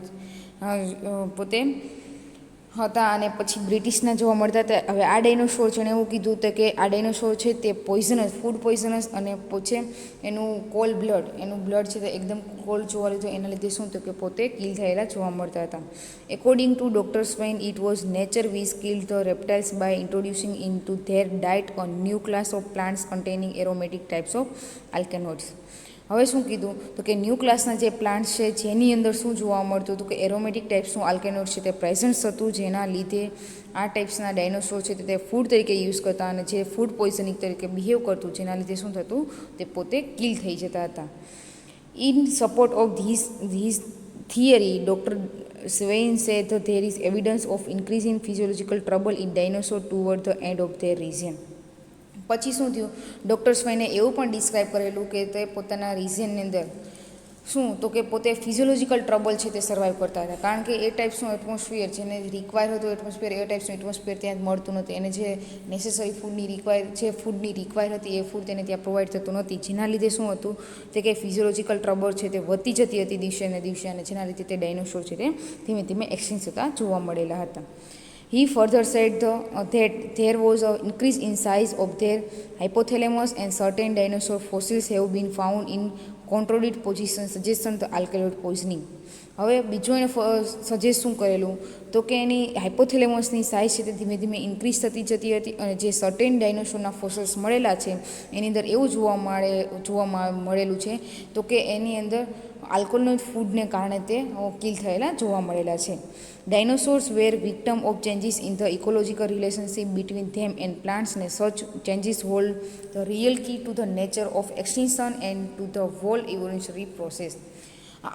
પોતે હતા અને પછી બ્રિટિશના જોવા મળતા હતા. હવે આ ડાયનોસોર છે એને એવું કીધું હતું કે આ ડાયનોસોર છે તે પોઈઝનસ, ફૂડ પોઈઝનસ, અને પછી એનું કોલ્ડ બ્લડ, એનું બ્લડ છે તે એકદમ કોલ્ડ જોવા લીધું, એના લીધે શું થયું કે પોતે કિલ થયેલા જોવા મળતા હતા. According to doctor Swain it was nature which killed the reptiles by introducing in to their diet on new class of plants containing aromatic types of alkaloids. હવે શું કીધું તો કે ન્યૂ ક્લાસના જે પ્લાન્ટ્સ છે જેની અંદર શું જોવા મળતું હતું કે એરોમેટિક ટાઈપ્સનું આલ્કેનોઇડ છે તે પ્રેઝન્ટ હતું, જેના લીધે આ ટાઈપ્સના ડાયનોસોર છે તે ફૂડ તરીકે યુઝ કરતા અને જે ફૂડ પોઈઝનિંગ તરીકે બિહેવ કરતું, જેના લીધે શું થતું તે પોતે કિલ થઈ જતા હતા. In support of this theory doctor Swain said that there is evidence of increasing physiological trouble in dinosaur toward the end of their region. પછી શું થયું, ડૉક્ટર સ્વેઇને એવું પણ ડિસ્ક્રાઇબ કરેલું કે તે પોતાના રિઝનની અંદર શું તો કે પોતે ફિઝિયોલોજીકલ ટ્રબલ છે તે સર્વાઈવ કરતા હતા, કારણ કે એ ટાઈપ્સનું એટમોસ્ફિયર જેને રિક્વાયર હતું એટમોસ્ફિયર, એ ટાઈપ્સનું એટમોસ્ફિયર ત્યાં મળતું નથી. એને જે નેસેસરી ફૂડની રિક્વાયર હતી એ ફૂડ તેને ત્યાં પ્રોવાઈડ થતું નથી, જેના લીધે શું હતું તે કે ફિઝિયોલોજીકલ ટ્રબલ છે તે વધતી જતી હતી દિવસે ને દિવસે, અને જેના લીધે તે ડાયનોસોર છે તે ધીમે ધીમે એક્સટિંક્ટ થતા જોવા મળેલા હતા. He further said that there was an increase in size of their hypothalamus and certain dinosaur fossils have been found in controlled position suggesting the alkaloid poisoning. હવે બીજું એને સજેસ્ટ શું કરેલું તો કે એની હાઇપોથેલેમસની સાઇઝ છે તે ધીમે ધીમે ઇન્ક્રીઝ થતી જતી હતી, અને જે સર્ટેન ડાયનોસોરના ફોસિલ્સ મળેલા છે એની અંદર એવું જોવા મળેલું છે તો કે એની અંદર આલ્કોહોલના ફૂડને કારણે તે કિલ થયેલા જોવા મળેલા છે. Dinosaurs were victim of changes in the ecological relationship between them and plants, and such changes hold the real key to the nature of extinction and to the whole evolutionary process.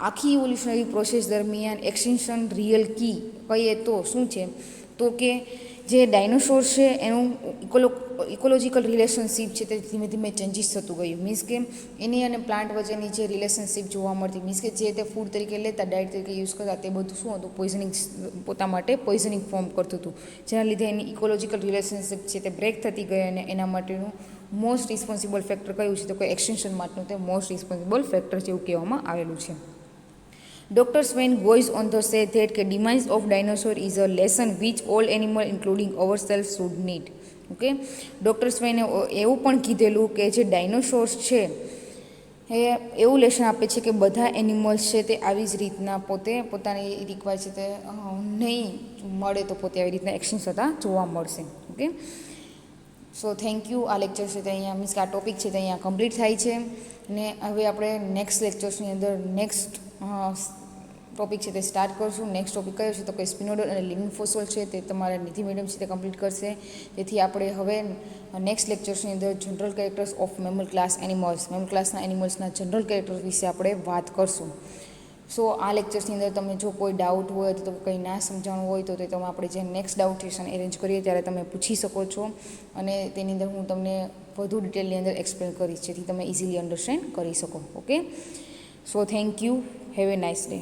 આખી evolutionary process દરમિયાન extinction real કી કહીએ તો શું છે તો કે જે dinosaur છે એનું ઇકોલોજીકલ રિલેશનશિપ છે તે ધીમે ધીમે ચેન્જીસ થતું ગયું, મીન્સ કે એની અને પ્લાન્ટ વચ્ચેની જે રિલેશનશિપ જોવા મળતી, મીન્સ કે જે તે ફૂડ તરીકે લેતા, ડાયટ તરીકે યુઝ કરતા, તે બધું શું હતું પોઈઝનિંગ, પોતા માટે પોઈઝનિંગ ફોર્મ કરતું હતું, જેના લીધે એની ઇકોલોજીકલ રિલેશનશિપ છે તે બ્રેક થતી ગઈ, અને એના માટેનું મોસ્ટ રિસ્પોન્સિબલ ફેક્ટર કયું છે તો કે એક્સટિંક્શન માટેનું તે મોસ્ટ રિસ્પોન્સિબલ ફેક્ટર છે એવું કહેવામાં આવેલું છે. Dr. Swain goes on to say that the demise of dinosaur is a lesson which all animals including ourselves should need. ઓકે, ડૉક્ટર સ્વેઇને એવું પણ કીધેલું કે જે ડાયનોસોર્સ છે એ એવું લેશન આપે છે કે બધા એનિમલ્સ છે તે આવી જ રીતના પોતે પોતાની રિક્વાયર છે તે નહીં મળે તો પોતે આવી રીતના એક્સટિંક્ટ થતા જોવા મળશે. Okay, so thank you. આ લેક્ચર છે તે અહીંયા મીન્સ કે આ ટોપિક છે તે અહીંયા કમ્પ્લીટ થાય છે, ને હવે આપણે નેક્સ્ટ લેક્ચર્સની અંદર નેક્સ્ટ ટોપિક છે તે સ્ટાર્ટ કરશું. નેક્સ્ટ ટોપિક કયો છે તો કે સ્પિનોડોન અને લિવિંગ ફોસિલ છે તે તમારા નિધિ મેડમ છે તે કમ્પ્લીટ કરશે. તેથી આપણે હવે નેક્સ્ટ લેક્ચર્સની અંદર general characters of mammal class animals, mammal ક્લાસના એનિમલ્સના જનરલ કેરેક્ટર્સ વિશે આપણે વાત કરશું. સો આ લેક્ચર્સની અંદર તમને જો કોઈ ડાઉટ હોય તો કંઈ ના સમજાણું હોય તો તે તમે આપણે જે નેક્સ્ટ ડાઉટ સેશન એરેન્જ કરીએ ત્યારે તમે પૂછી શકો છો, અને તેની અંદર હું તમને વધુ ડિટેલની અંદર એક્સપ્લેન કરીશ જેથી તમે ઇઝીલી અન્ડરસ્ટેન્ડ કરી શકો. Okay, so thank you. Have a nice day.